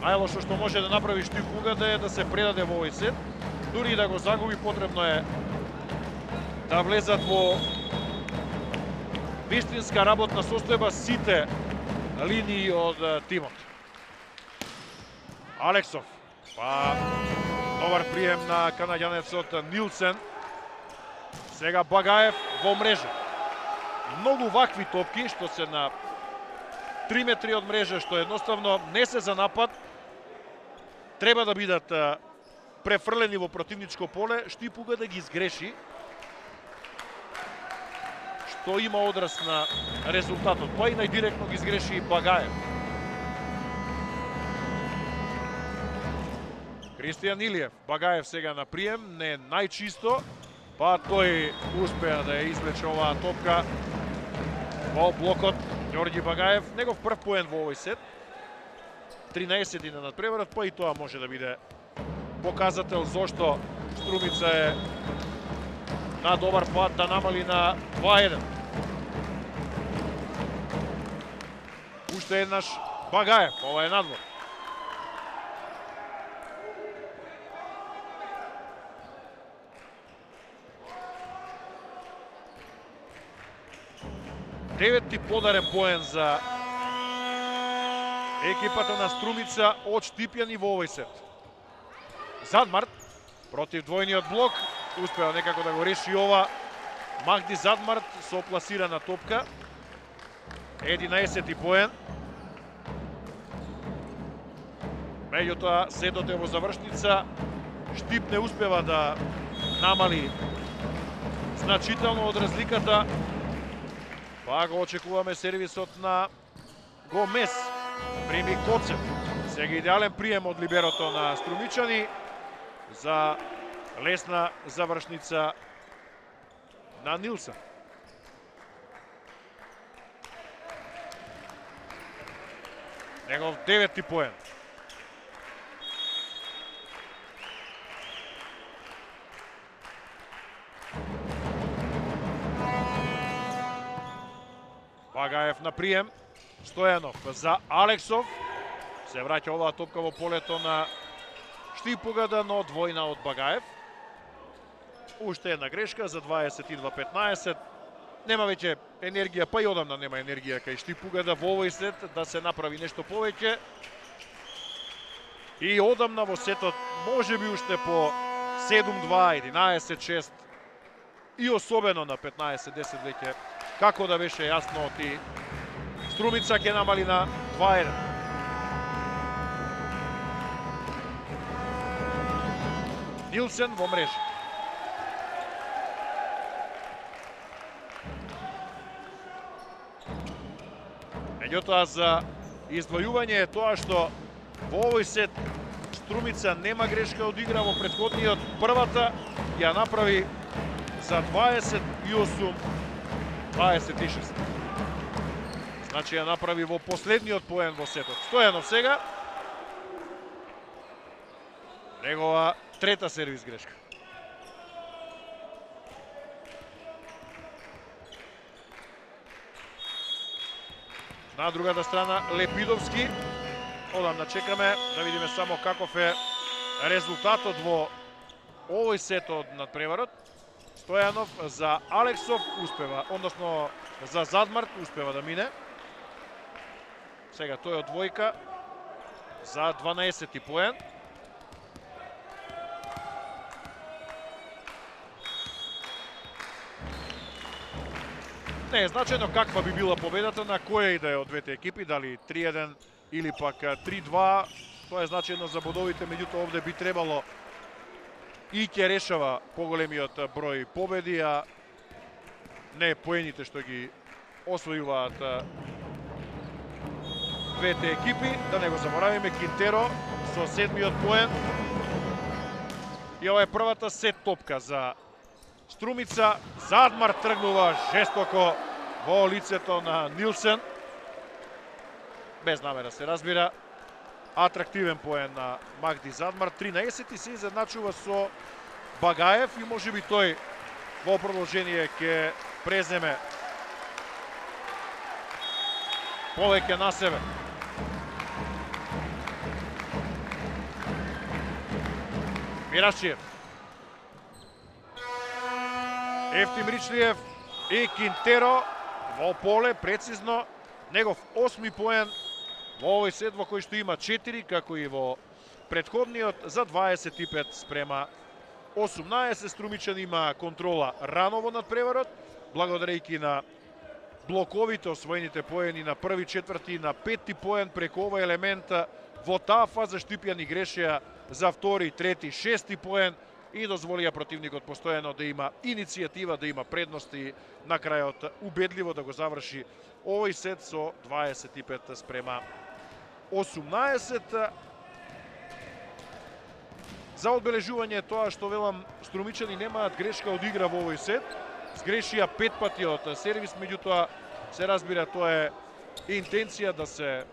Најлошо што може да направи Штипугада е да се предаде во овој сет. Дури и да го загуби, потребно е да влезат во вистинска работна состојба сите линии од тимот. Алексов, па добар прием на канаѓанецот Нилсен. Сега Багаев во мрежа. Многу вакви топки што се на 3 метри од мрежа, што едноставно не се за напад, треба да бидат префрлени во противничко поле. Штипуга да ги изгреши, што има одраз на резултатот. Па и најдиректно ги изгреши и Багаев. Кристијан Илиев, Багаев сега на прием, не најчисто, па тој успеа да ја извлече оваа топка во блокот. Ѓорѓи Багаев, негов прв поен во овој сет. 13 на надпреварот, па и тоа може да биде показател зошто Струмица е на добар пат да намали на 2-1. Уште еднаш Багаев, ова е надвор. Деветти подарен поен за екипата на Струмица од Штипјани во овој сет. Задмарт против двојниот блок, успеа некако да го реши ова Магди Задмарт со пласирана топка. 11 поен. Меѓутоа, сетот е во завршница. Штип не успева да намали значително од разликата. Па го очекуваме сервисот на Гомес. Прими Коцев. Сега идеален прием од либерото на Струмичани за лесна завршница на Нилсен. Негов 9-ти поен. Багаев на прием. Стојанов за Алексов. Се враќа оваа топка во полето на Штипугада, но двојна од Багаев. Уште една грешка за 22-15. Нема веќе енергија, па и одамна нема енергија кај Штипугада во овој сет да се направи нешто повеќе. И одамна во сетот можеби уште по 7-2, 11-6 и особено на 15-10 веќе како да беше јасно од и Струмица ќе намали на 2-1. Нилсен во мрежа. Меѓутоа за издвојување е тоа што во овој сет Струмица нема грешка од игра, во претходниот првата ја направи за 28-26. Значи ја направи во последниот поен во сетот. Стојанов сега. Негова трета сервис грешка. На другата страна Лепидовски. Одамна чекаме да видиме само каков е резултатот во овој сет од надпреварот. Стојанов за Алексов успева, односно за Задмарт успева да мине. Сега тој од двојка за 12-ти поен. Не е значено каква би била победата на која и да е од двете екипи, дали 3-1 или пак 3-2. Тоа е значено за бодовите, меѓутоа овде би требало и ќе решава поголемиот број победи, а не поените што ги освојуваат двете екипи. Да не го заборавиме Кинтеро со 7-миот поен. И ова е првата сет топка за Струмица. Задмар тргнува жестоко во лицето на Нилсен. Без намера се разбира. Атрактивен поен на Магди Задмар. 13 и се изедначува со Багаев и можеби тој во продолжение ќе преземе повеќе на себе. Мирашиев. Ефтим Ричлиев и Кинтеро во поле прецизно. Негов 8-ми поен во овој сет во кој што има 4, како и во претходниот за 25 спрема 18. Струмичан има контрола рано во надпреварот, благодарејќи на блоковите освоените поени на први, четврти и на петти поен. Преку овој елемент во таа фаза Штипјани грешеа за втори, трети, шести поен и дозволија противникот постојано да има иницијатива, да има предност и на крајот убедливо да го заврши овој сет со 25 спрема 18. За одбележување тоа што велам, Струмичани немаат грешка од игра во овој сет. Сгрешија 5 пати од сервис, меѓутоа се разбира тоа е интенција да се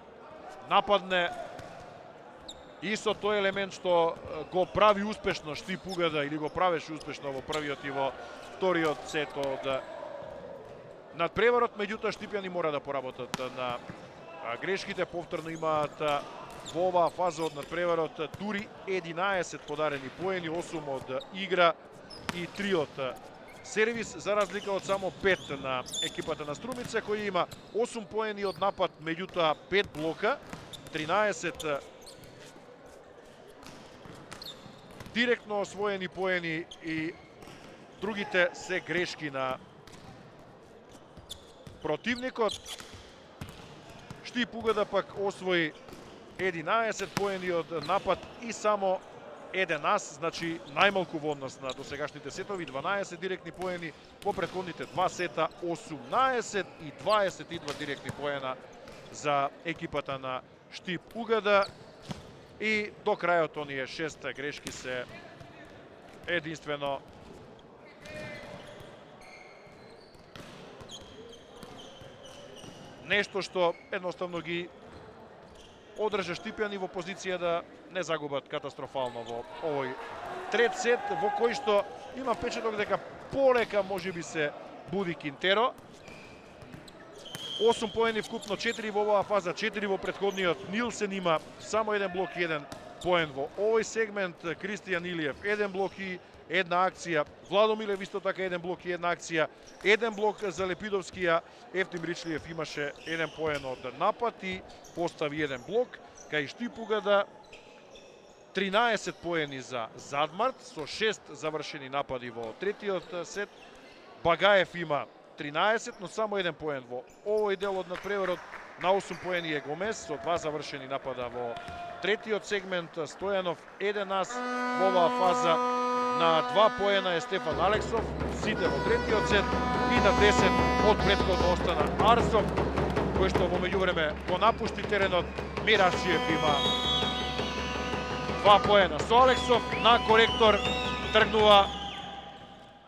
нападне и со тој елемент што го прави успешно Штип Угада или го правеше успешно во првиот и во вториот сет од надпреварот, меѓутоа Штипјани мора да поработат на грешките. Повторно имаат во оваа фаза од надпреварот дури 11 подарени поени, 8 од игра и 3 од сервис, за разлика од само 5 на екипата на Струмица, која има 8 поени од напад, меѓутоа 5 блока, 13 директно освоени поени и другите се грешки на противникот. Штип Угада пак освои 11 поени од напад и само 1 ас, значи најмалку во однос на досегашните сетови, 12 директни поени, во претходните 2 сета 18 и 22 директни поена за екипата на Штип Угада. И до крајот оние 6 грешки се единствено нешто што едноставно ги одржа Штипјани во позиција да не загубат катастрофално во овој трет сет, во кој што има печаток дека полека можеби се буди Кинтеро. 8 поени вкупно, 4 во оваа фаза, 4 во претходниот. Нилсен има само 1 блок и 1 поен во овој сегмент. Кристијан Илиев 1 блок и 1 акција. Владо Милев исто така 1 блок и 1 акција. 1 блок за Лепидовскија. Ефтим Ричлиев имаше 1 поен од напад и постави 1 блок. Кај Штип Угада 13 поени за Задмарт со 6 завршени напади во третиот сет. Багаев има 13, но само 1 поен во овој дел од надпреварот. На 8 поени е Гомес со 2 завршени напада во третиот сегмент. Стојанов 1 ас во оваа фаза. На 2 поена е Стефан Алексов, сите во третиот сет, и на 10 од претходно остана Арсов, кој што во меѓувреме го напушти теренот. Мирашиев има 2 поена со Алексов. На коректор тргнува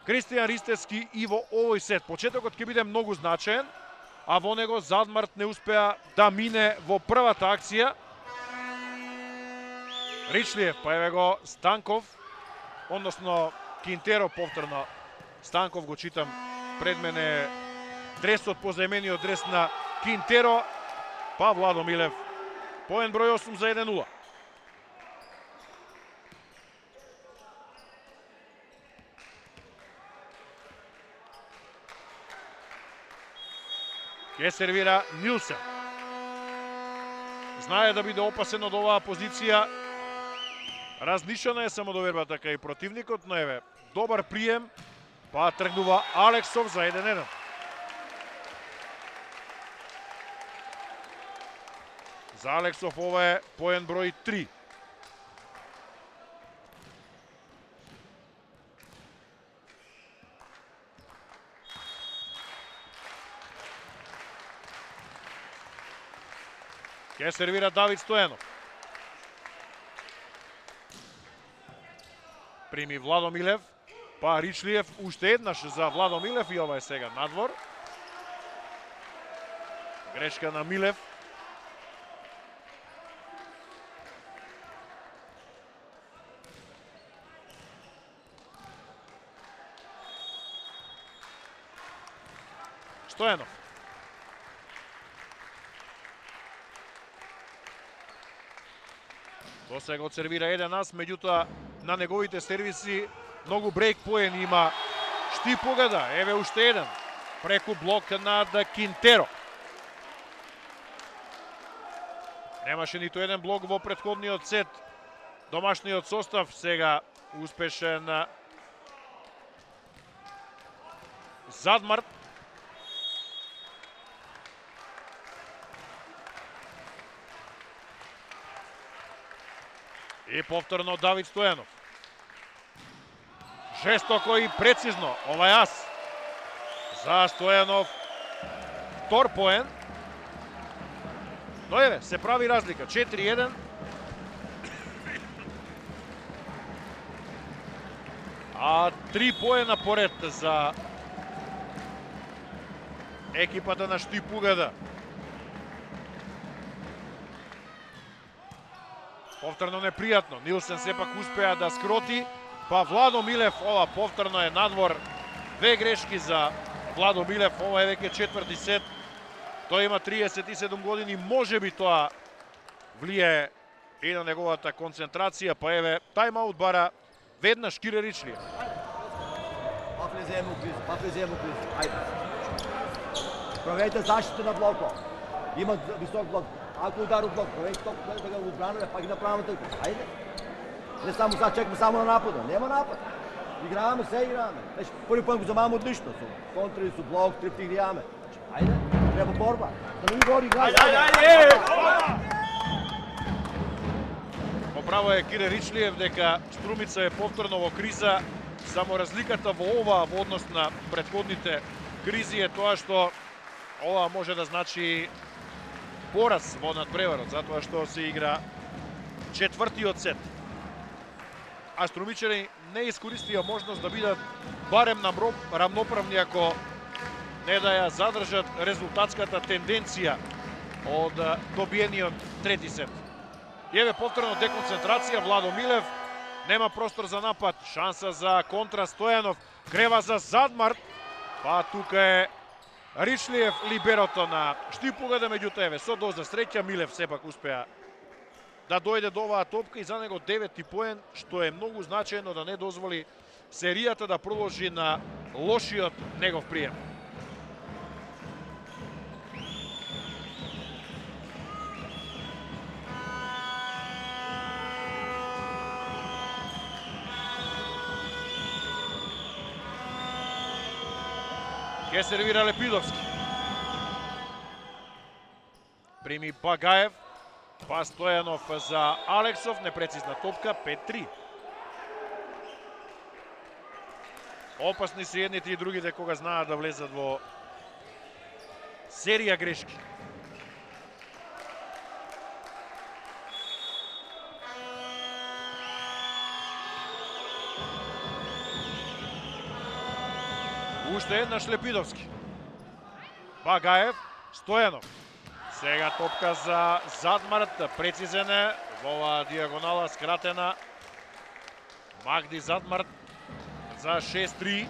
Кристијан Ристевски и во овој сет. Почетокот ќе биде многу значаен, а во него Задмарт не успеа да мине во првата акција. Ричлиев, па еве го Станков, односно Кинтеро повторно. Станков го читам пред мене, дресот, позаемениот дрес на Кинтеро, па Владо Милев. Поен број 8 за 1-0. Ке сервира Нилсен. Знае да биде опасен од оваа позиција. Разнишена е самодовербата кај противникот, но еве, добар прием, па тргнува Алексов за 1-1. За Алексов ова е поен број 3. Ке сервира Давид Стојанов. Прими Владо Милев, па Ричлиев уште еднаш за Владо Милев и ова е сега надвор. Грешка на Милев. Стојанов. До сега од сервира 1 ас, меѓутоа на неговите сервиси многу брейк поени има Штип Угада. Еве уште еден преку блок над Кинтеро. Немаше ниту еден блок во претходниот сет. Домашниот состав сега успешен Задмарт. И повторно Давид Стојанов. Жестоко и прецизно овај ас за Стојанов. Втор поен. Но еве, се прави разлика. 4-1. А 3 поена поред за екипата на Штип Угада. Повторно непријатно. Нилсен сепак успеа да скроти, па Владо Милев, ова повторно е надвор. Две грешки за Владо Милев, ова е веќе четврти сет. Тој има 37 години, можеби тоа влие и на неговата концентрација, па еве, тајмаут бара веднаш Кире Ричлиев. Па влеземо у кризу. Ајде. Проверете заштита на блокот. Има висок блок. Ако удар у блок, проверете толку да го одбранаме, па ги направиме тој. Ајде. Не само сега чекаме само на напада. Нема напад. Играваме, се играваме. Значи, први пат го замаваме одлично. Со контри, со блок, трипти играваме. Ајде, треба борба. Да не гори играј. Право е Кире Ричлиев дека Струмица е повторно во криза. Само разликата во ова во однос на претходните кризи е тоа што ова може да значи пораз во надпреварот, затоа што се игра четвртиот сет. А струмичари не искористија можност да бидат барем рамноправни ако не да ја задржат резултатската тенденција од добиениот трети сет. Еве повторно деконцентрација, Владо Милев, нема простор за напад, шанса за контра, Стојанов, крева за Задмарт, па тука е Ричлиев, либерото на Штипугаде, меѓутоа еве со доза среќа Милев сепак успеа да дојде до оваа топка и за него 9 поен, што е многу значајно да не дозволи серијата да продолжи на лошиот негов прием. Ке сервира Лепидовски. Прими Багаев, па Стојанов за Алексов, непрецизна топка, 5-3. Опасни се едните и другите кога знаат да влезат во серија грешки. Уште еднаш Лепидовски. Багаев, Стојанов. Сега топка за Задмарт, прецизен е во оваа диагонала, скратена. Магди Задмарт за 6-3.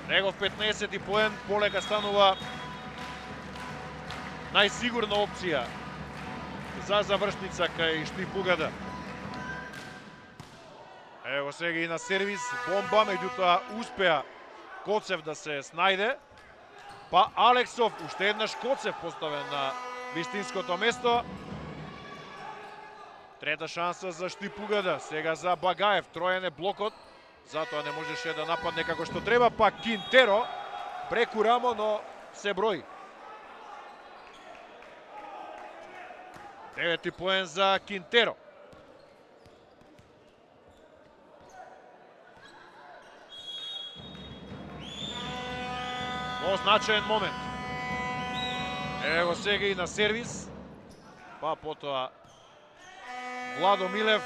Негов 15 поен, полека станува најсигурна опција за завршница кај Штипугада. Ево сега и на сервис бомба, меѓутоа успеа Коцев да се снајде. Па Алексов, уште еднаш Коцев поставен на вистинското место. Трета шанса за Штипугада, сега за Багаев, троен е блокот, затоа не можеше да нападне како што треба, па Кинтеро преку рамо, но се брои. 9 поен за Кинтеро. Во значаен момент. Ево сега и на сервис. Па потоа Владо Милев.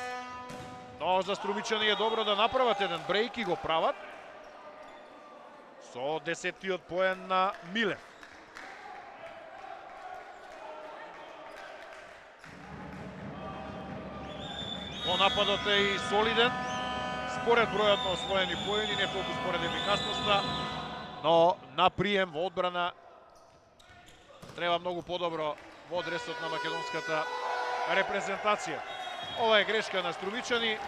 Но за струмичани е добро да направат еден брейк и го прават. Со 10-тиот поен на Милев. Во нападот е и солиден. Според бројот на освоени поени, не толку според ефикасноста. Но на прием во одбрана треба многу подобро во адресот на македонската репрезентација. Ова е грешка на струмичани.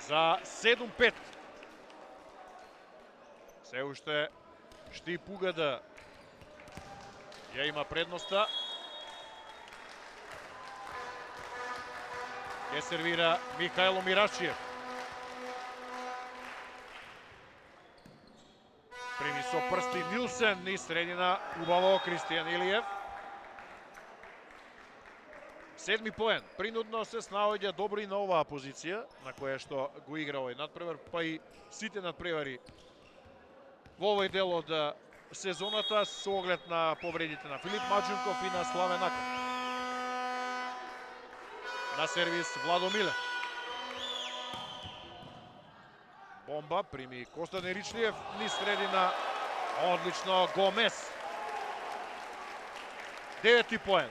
За 7-5. Се уште Штипугада ја има предноста. Ке сервира Михајло Мирашиев. Прими со прсти Нилсен и средина убаво Кристијан Илиев. 7 поен. Принудно се снаоѓа добро и на оваа позиција, на која што го игра овој надпревар, па и сите надпревари во овој дел од сезоната со оглед на повредите на Филип Маџунков и на Славен Аков. На сервис Владо Милев. Бомба, прими Костадин Ричлиев, низ средина, одлично Гомес. 9 поен.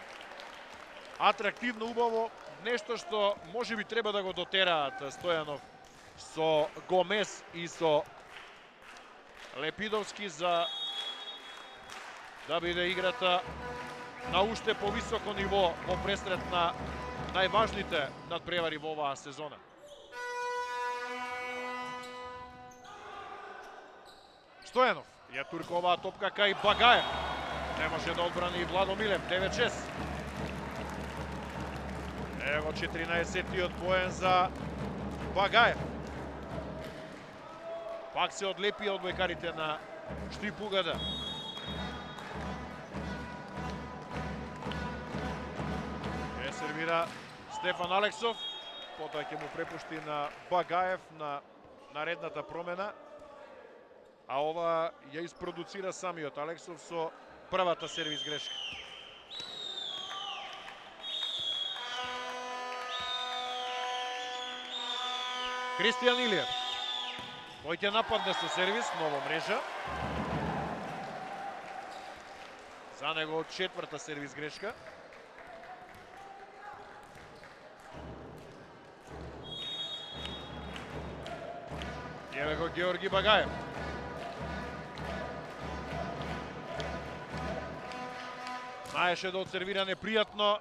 Атрактивно, убаво, нешто што можеби треба да го дотераат Стојанов со Гомес и со Лепидовски за да биде играта на уште повисоко ниво во пресрет на најважните надпревари во оваа сезона. Стојанов ја турка оваа топка кај Багаев. Не може да одбрани и Владо Милев, 9-6. Ево 14-тиот поен за Багаев. Пак се одлепија одбојкарите на Штип Угада. Е сервира Стефан Алексов, потоа ќе му препушти на Багаев на наредната промена. А ова ја испродуцира самиот Алексов со првата сервис грешка. Кристијан Илиев. Тој ќе нападне со сервис, ново мрежа. За него четврта сервис грешка. Еве го Георги Багаев. Знаеше да отсервира непријатно,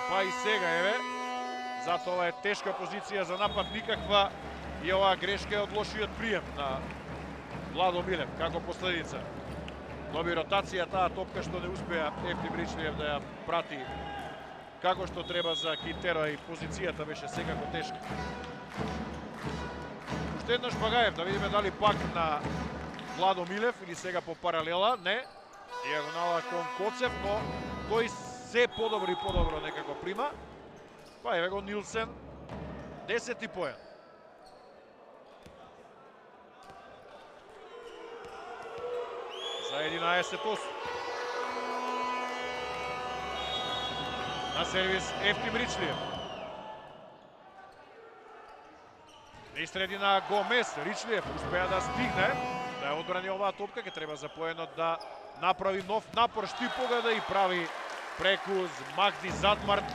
па и сега, еве. Затоа ова е тешка позиција за напад, никаква. И оваа грешка е од лошиот прием на Владо Милев, како последица. Доби ротација таа топка што не успеа Ефтим Ричлиев да ја прати како што треба за Кинтеро и позицијата беше секако тешка. Уште еднаш Багаев, да видиме дали пак на Владо Милев или сега по паралела, не. Диагонала кон Коцев, но тој се подобро и подобро некако прима. Па еве го Нилсен, 10 поен. За 11-8. На сервис Ефтим Ричлиев. Низ средина Гомес, Ричлиев успеа да стигне, да ја одбрани оваа топка, ке треба за поенот да направи нов напор, Штип Угада и прави преку Магди Задмарт.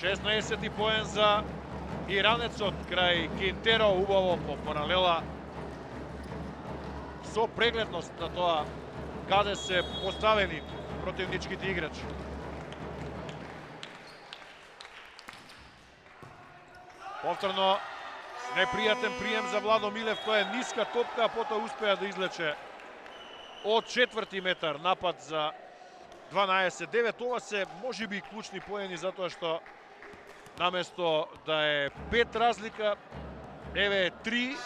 16 поен за иранецот крај Кинтеро, убаво по паралела со прегледност на тоа каде се поставени противничките играчи. Повторно непријатен прием за Владо Милев, тоа е ниска топка, а потоа успеа да излече од четврти метар напад за 12-9. Ова се можеби клучни поени затоа што наместо да е 5 разлика, еве е 3,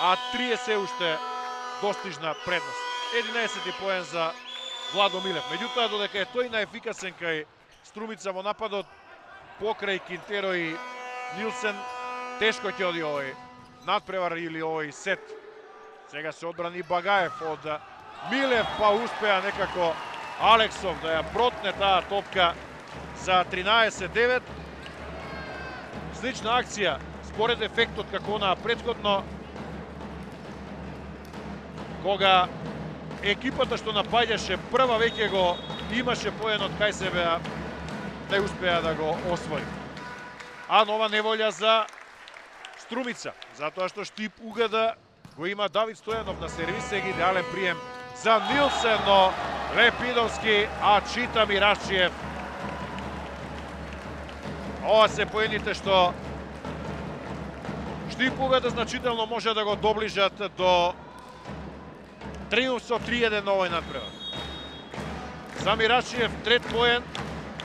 а 3 е се уште достижна предност. 11 поен за Владо Милев. Меѓутоа, додека е тој наефикасен кај Струмица во нападот, покрај Кинтеро и Нилсен, тешко ќе оди овој надпревар или овој сет. Сега се одбрани Багаев од Милев, па успеа некако Алексов да ја протне таа топка за 13-9. Слична акција, според ефектот како на претходно, кога екипата што напаѓаше прва веќе го имаше поенот кај себе, не успеа да го освои. А нова неволја за Струмица, затоа што Штип Угада го има Давид Стојанов на сервис, сега идеален прием за Нилсен, но Лепидовски, а Чита Мирашиев. Ова се поените што Штип Угада значително може да го доближат до триумф со 3-1 на овој надпревар. За Мирашиев трет поен,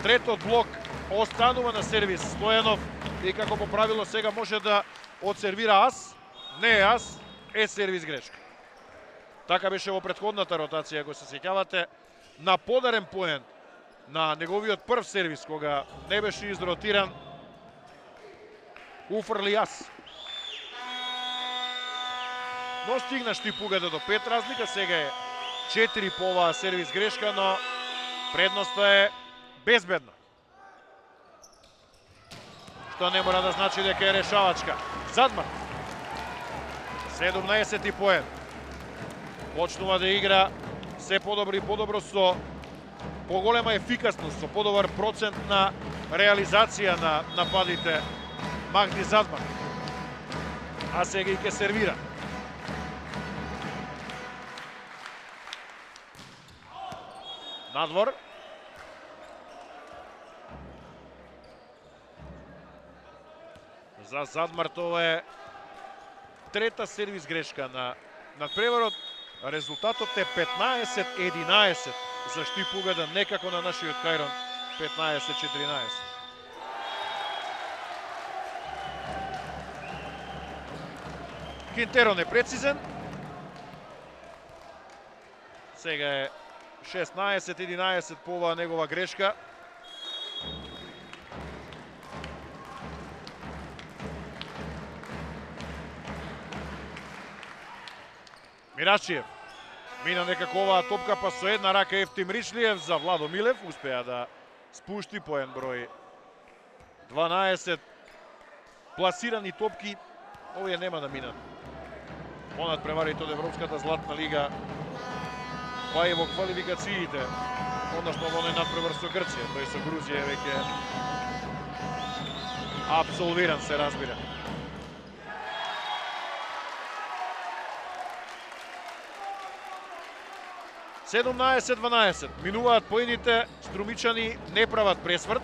третот блок останува на сервис Стојанов и како по правило сега може да отсервира ас, не е ас, е сервис грешка. Така беше во претходната ротација, ако се сеќавате, на подарен поен на неговиот прв сервис, кога не беше изротиран, уфрли ас. Но стигна Штип Угада до 5 разлика, сега е 4 по оваа сервис грешка, но предноста е безбедна. Што не мора да значи дека е решавачка. Задмар. 17 поен. Почнува да игра се подобро и подобро со поголема ефикасност, со подобар процент на реализација на нападите Магди Задмар. А сега и ке сервира. Надвор. За Задмар тоа е трета сервис грешка на надпреварот. Резултатот е 15-11 за Штипугада, некако на нашиот Кајрон 15-14. Кинтеро непрецизен. Сега е 16-11 по оваа негова грешка. Мирачиев мина некако оваа топка, па со една рака Ефтим Ричлиев за Владо Милев. Успеа да спушти поен број 12 пласирани топки. Овие нема да минат во надпреварите од Европската златна лига, па и во квалификациите, односно во оној надпревар со Грција. Тој со Грузија е веќе апсолвиран, се разбира. Седумнаесет 12. Минуваат поедите, струмичани не прават пресврт.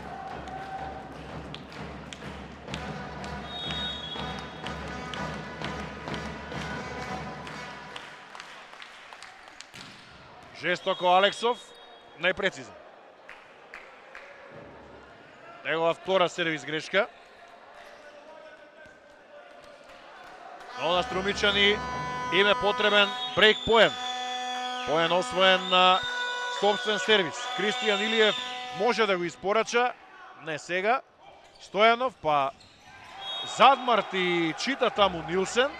Жестоко Алексов, непрецизен. Негова втора сервис грешка. Но на струмичани им е потребен брейк поен. Поен освоен на собствен сервис. Кристијан Илиев може да го испорача, не сега. Стојанов, па Задмарт и чита таму Нилсен.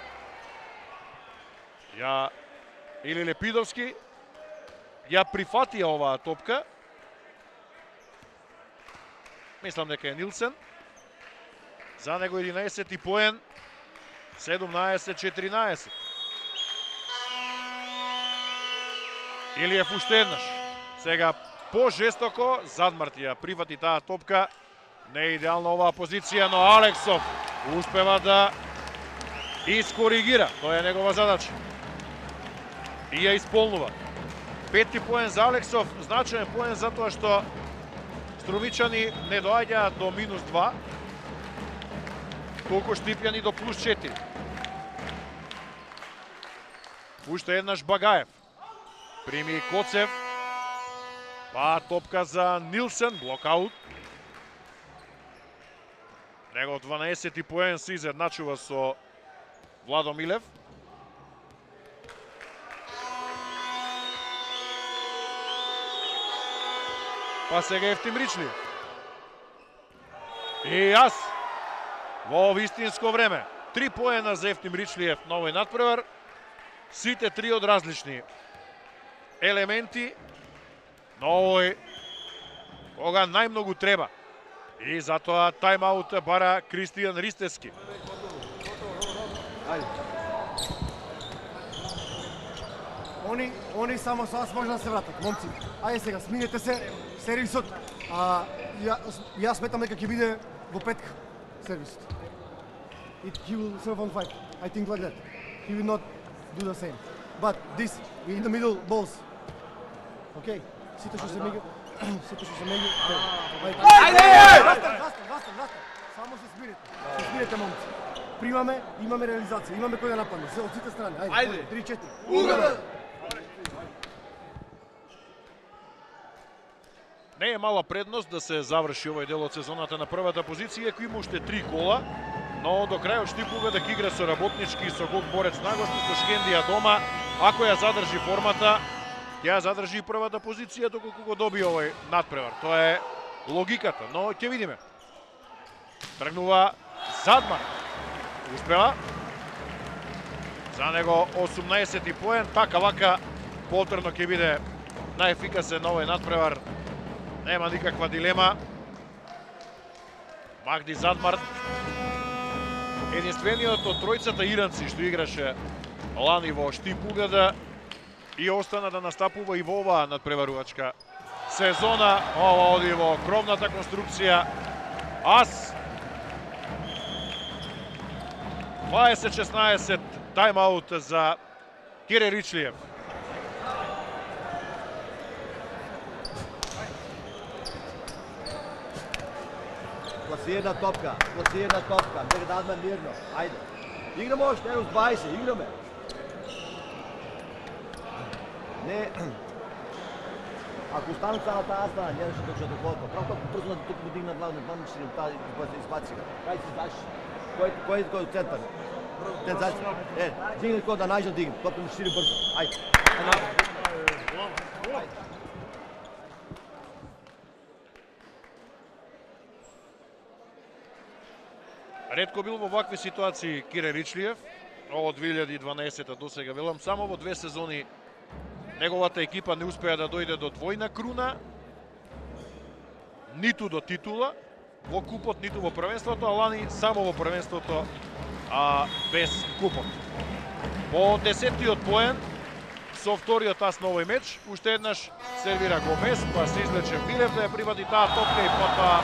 Или Лепидовски ја прифатија оваа топка. Мислам дека е Нилсен. За него 11 поен. 17-14. Илиев уште еднаш. Сега по-жестоко Задмарт ја прифати таа топка. Не е идеална оваа позиција, но Алексов успева да искоригира. Тоа е негова задача. И ја исполнува. Пети поен за Алексов, значаен поен затоа што струмичани не доаѓаат до -2, толку Штипјани до +4. Уште еднаш Багаев. Прими Коцев. Па топка за Нилсен, блокаут. Негов 12 поен се изедначува со Владо Милев. Па сега Ефтим Ричлиев. И јас во вистинско време. 3 поена за Ефтим Ричлиев на овој надпревар. Сите 3 од различни елементи на овој кога најмногу треба. И затоа тајмаут бара Кристијан Ристески. Они само со вас може да се вратат, момци. Ајде сега, сминете се, сервисот. Јас сметам дека ќе биде во петка сервисот. He will serve on 5. I think like that. He will not do the same. But this, in the middle, balls. Okay? Сите што се меѓу. Сите што се меѓу. Ајде! Ласта. Само се смирете. Се смирете, момци. Примаме, имаме реализација, имаме кој да нападне. Се од сите страни. Ајде. 3-4. Угада! Не е мала предност да се заврши овој дел од сезоната на првата позиција, кој има уште 3 кола, но до крајот Штипугад да игра со работнички и со гол борец на гости со Шкендија дома. Ако ја задржи формата, ќе ја задржи првата позиција доколку го доби овој надпревар. Тоа е логиката, но ќе видиме. Тргнува Задмар. Успева. За него 18 поен, така вака повторно ќе биде најефикасен на овој надпревар. Нема никаква дилема. Магди Задмар, единствениот од тројцата иранци што играше лани во Штипугада, и остана да настапува и во оваа надпреварувачка сезона. Ова оди во кровната конструкција. Ас 20-16 тайм-аут за Кире Ричлиев. Пласирана топка, нека дадме мирно. Ајде. Играме още, ево 20, играме. Не, ако останат цяла тази страна, нямаше да учат такова. Право толкова бързо тук му дигна главно, ще им тази, който се изпати сега. Кай си даш? Кой е център? Дигни кой да найдем дигни, толкова му шири бързо. Айде. Ретко бил во вакви ситуации Кире Ричлиев, од 2012 до сега велам, само во 2 сезони неговата екипа не успеа да дојде до двојна круна, ниту до титула во купот, ниту во првенството, а лани само во првенството, а без купот. По 10-тиот поен со вториот ас на овој меч, уште еднаш сервира Гомес, па се извлече Милев да ја привади таа топка и потоа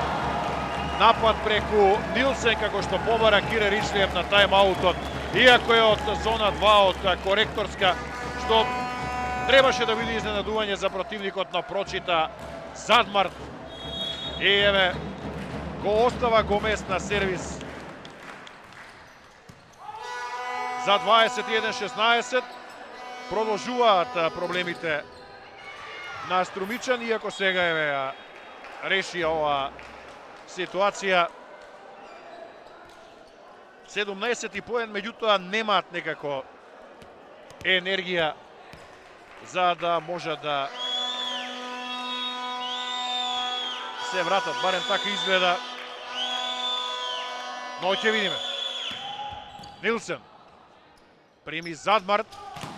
напад преку Нилсен, како што побара Кире Ричлиев на тајм-аутот, иако е од зона 2 од коректорска, што требаше да биде изненадување за противникот, но прочита Задмарт. И еве, го остава Гомес на сервис за 21-16. Продолжуваат проблемите на Струмичан, иако сега еве реши ова ситуација. 17 поен, меѓутоа немаат некако енергија за да може да се вратат, барем така изгледа. Но ќе видиме. Нилсен прими Задмарт,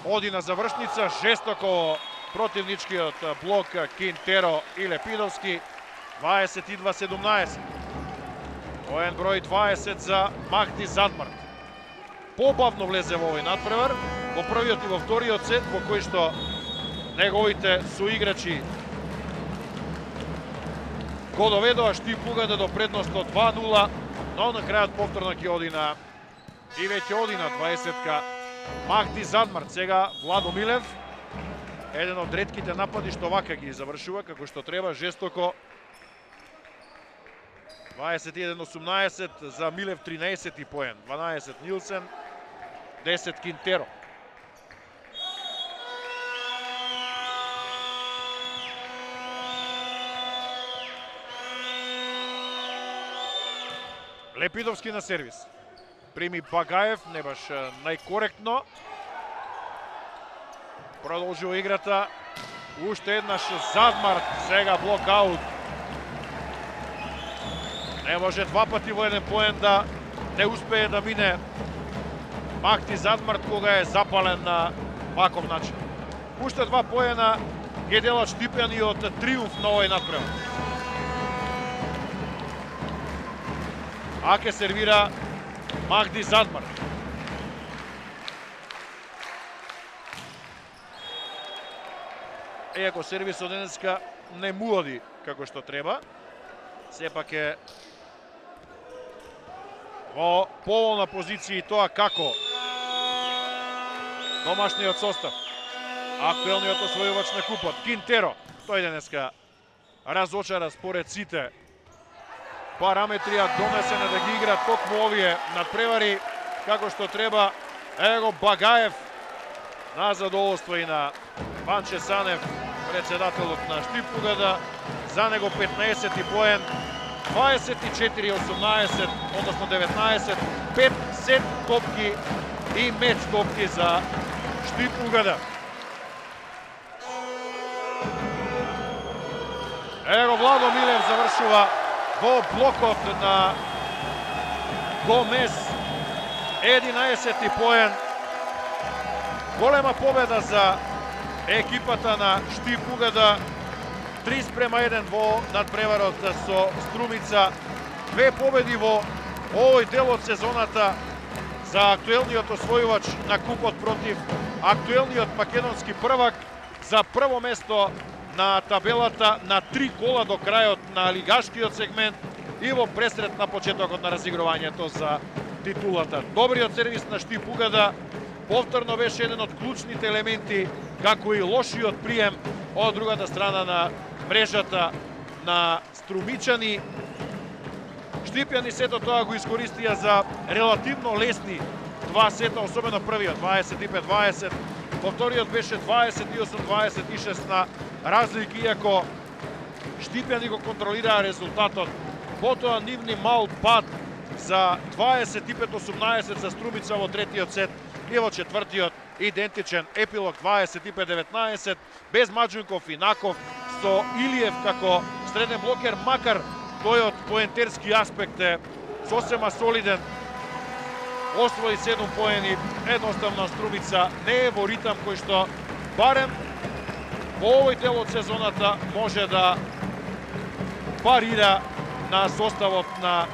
оди на завршница, жестоко противничкиот блок Кинтеро и Лепидовски. 22-17. Поен број 20 за Махди Задмарт. Побавно влезе во овој надпревар, во првиот и во вториот сет, во кој што неговите соиграчи го доведоа Штип-Угаде до предност од 2-0, но на крајот повторно ќе оди на и веќе оди на 20-ка Махди Задмарт. Сега Владо Милев, еден од ретките напади што вака ги завршува како што треба, жестоко. 21-18 за Милев, 13 поен, 12 Нилсен, 10 Кинтеро. Лепидовски на сервис. Прими Багаев, не баш најкоректно. Продолжува играта. Уште еднаш Задмарт, сега блокаут. Не може два пати во еден поен да не успее да мине Махди Задмарт кога е запален на ваков начин. Уште два поена ги делат Штипјаниот триумф на овој надпревар. Аке сервира Махди Задмарт. Иако сервисот денеска не му оди како што треба, сепак е во поволна позиција и тоа како домашниот состав. Актуелниот освојувач на купот, Кинтеро, тој денеска разочара според сите параметри, донесена да ги игра токму овие надпревари како што треба. Его Багаев на задоволство и на Панче Санев, председателот на Штип-Угада, за него 15 поен, 24-18, односно 19, 5 сет топки и меч топки за Штип-Угада. Его Владо Милев завршува во блокот на Гомес, 11 поен. Голема победа за екипата на Штип-Угада, 3:1 во надпреварот со Струмица. Две победи во овој дел од сезоната за актуелниот освојувач на купот против актуелниот македонски првак за прво место на табелата на 3 кола до крајот на лигашкиот сегмент и во пресрет на почетокот на разигрувањето за титулата. Добриот сервис на Штип Угада повторно беше еден од клучните елементи, како и лошиот прием од другата страна на мрежата на Струмичани. Штипјани сето тоа го искористија за релативно лесни два сета, особено првиот 25-20, во вториот беше 28-26 на разлики, иако Штипјани го контролираа резултатот. Потоа нивни мал пад за 25-18 за Струмица во третиот сет и во четвртиот идентичен епилог 25-19 без Маџунков и Наков со Илиев како среден блокер, макар тој од поентерски аспект е сосема солиден. Освои 7 поени, едноставно Струмица не е во ритам кој што барем во овој дел од сезоната може да парира на составот на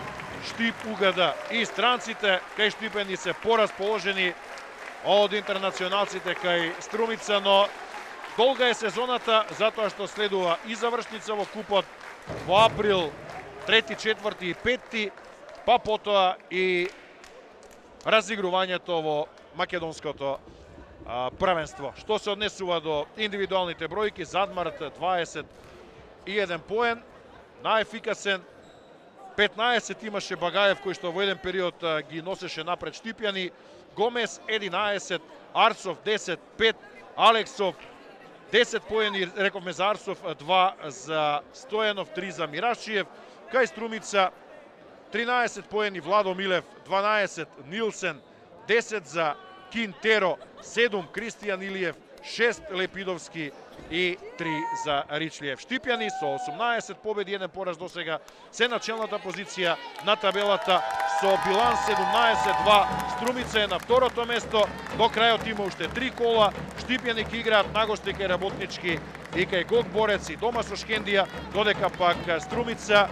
Штип Угада. И странците кај Штипени се порасположени од интернационалците кај Струмица, но долга е сезоната затоа што следува и завршница во купот во април 3, 4 и 5, па потоа и разигрувањето во македонското првенство. Што се однесува до индивидуалните бројки, Задмарт 21 поен, најефикасен, 15 имаше Багаев кој што во еден период ги носеше напред Штипјани, Гомес 11, Арсов 10, 5, Алексов 10 поени, рековме за Арсов, 2 за Стојанов, 3 за Мирашиев, кај Струмица 13 поени Владо Милев, 12 Нилсен, 10 за Кинтеро, 7 Кристијан Илиев, 6 Лепидовски и 3 за Ричлиев. Штипјани со 18 победи, 1 пораз до сега, се на челната позиција на табелата со биланс 17-2. Струмица е на второто место, до крајот има уште 3 кола. Штипјани ќе играат нагости кај Работнички и кај Гог Борец и дома со Шкендија, додека пак Струмица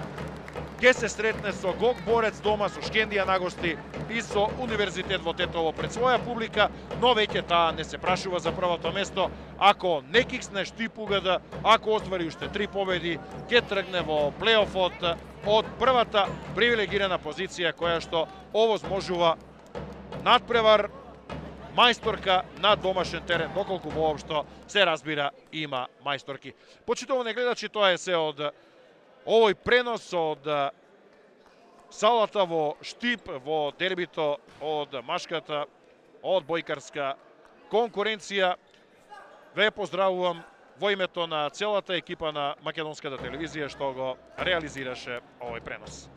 ќе се сретне со Гог Борец дома, со Шкендија нагости и со Универзитет во Тетово пред своја публика, но веќе таа не се прашува за првото место. Ако не киксне Штип Угада, ако оствари уште 3 победи, ќе тргне во плейофот од првата привилегирана позиција која што овозможува надпревар, мајсторка на домашен терен, доколку воопшто се разбира има мајсторки. Почитувани гледачи, тоа е се од овој пренос од салата во Штип, во дербито од машката, од бојкарска конкуренција. Ве поздравувам во името на целата екипа на Македонската телевизија што го реализираше овој пренос.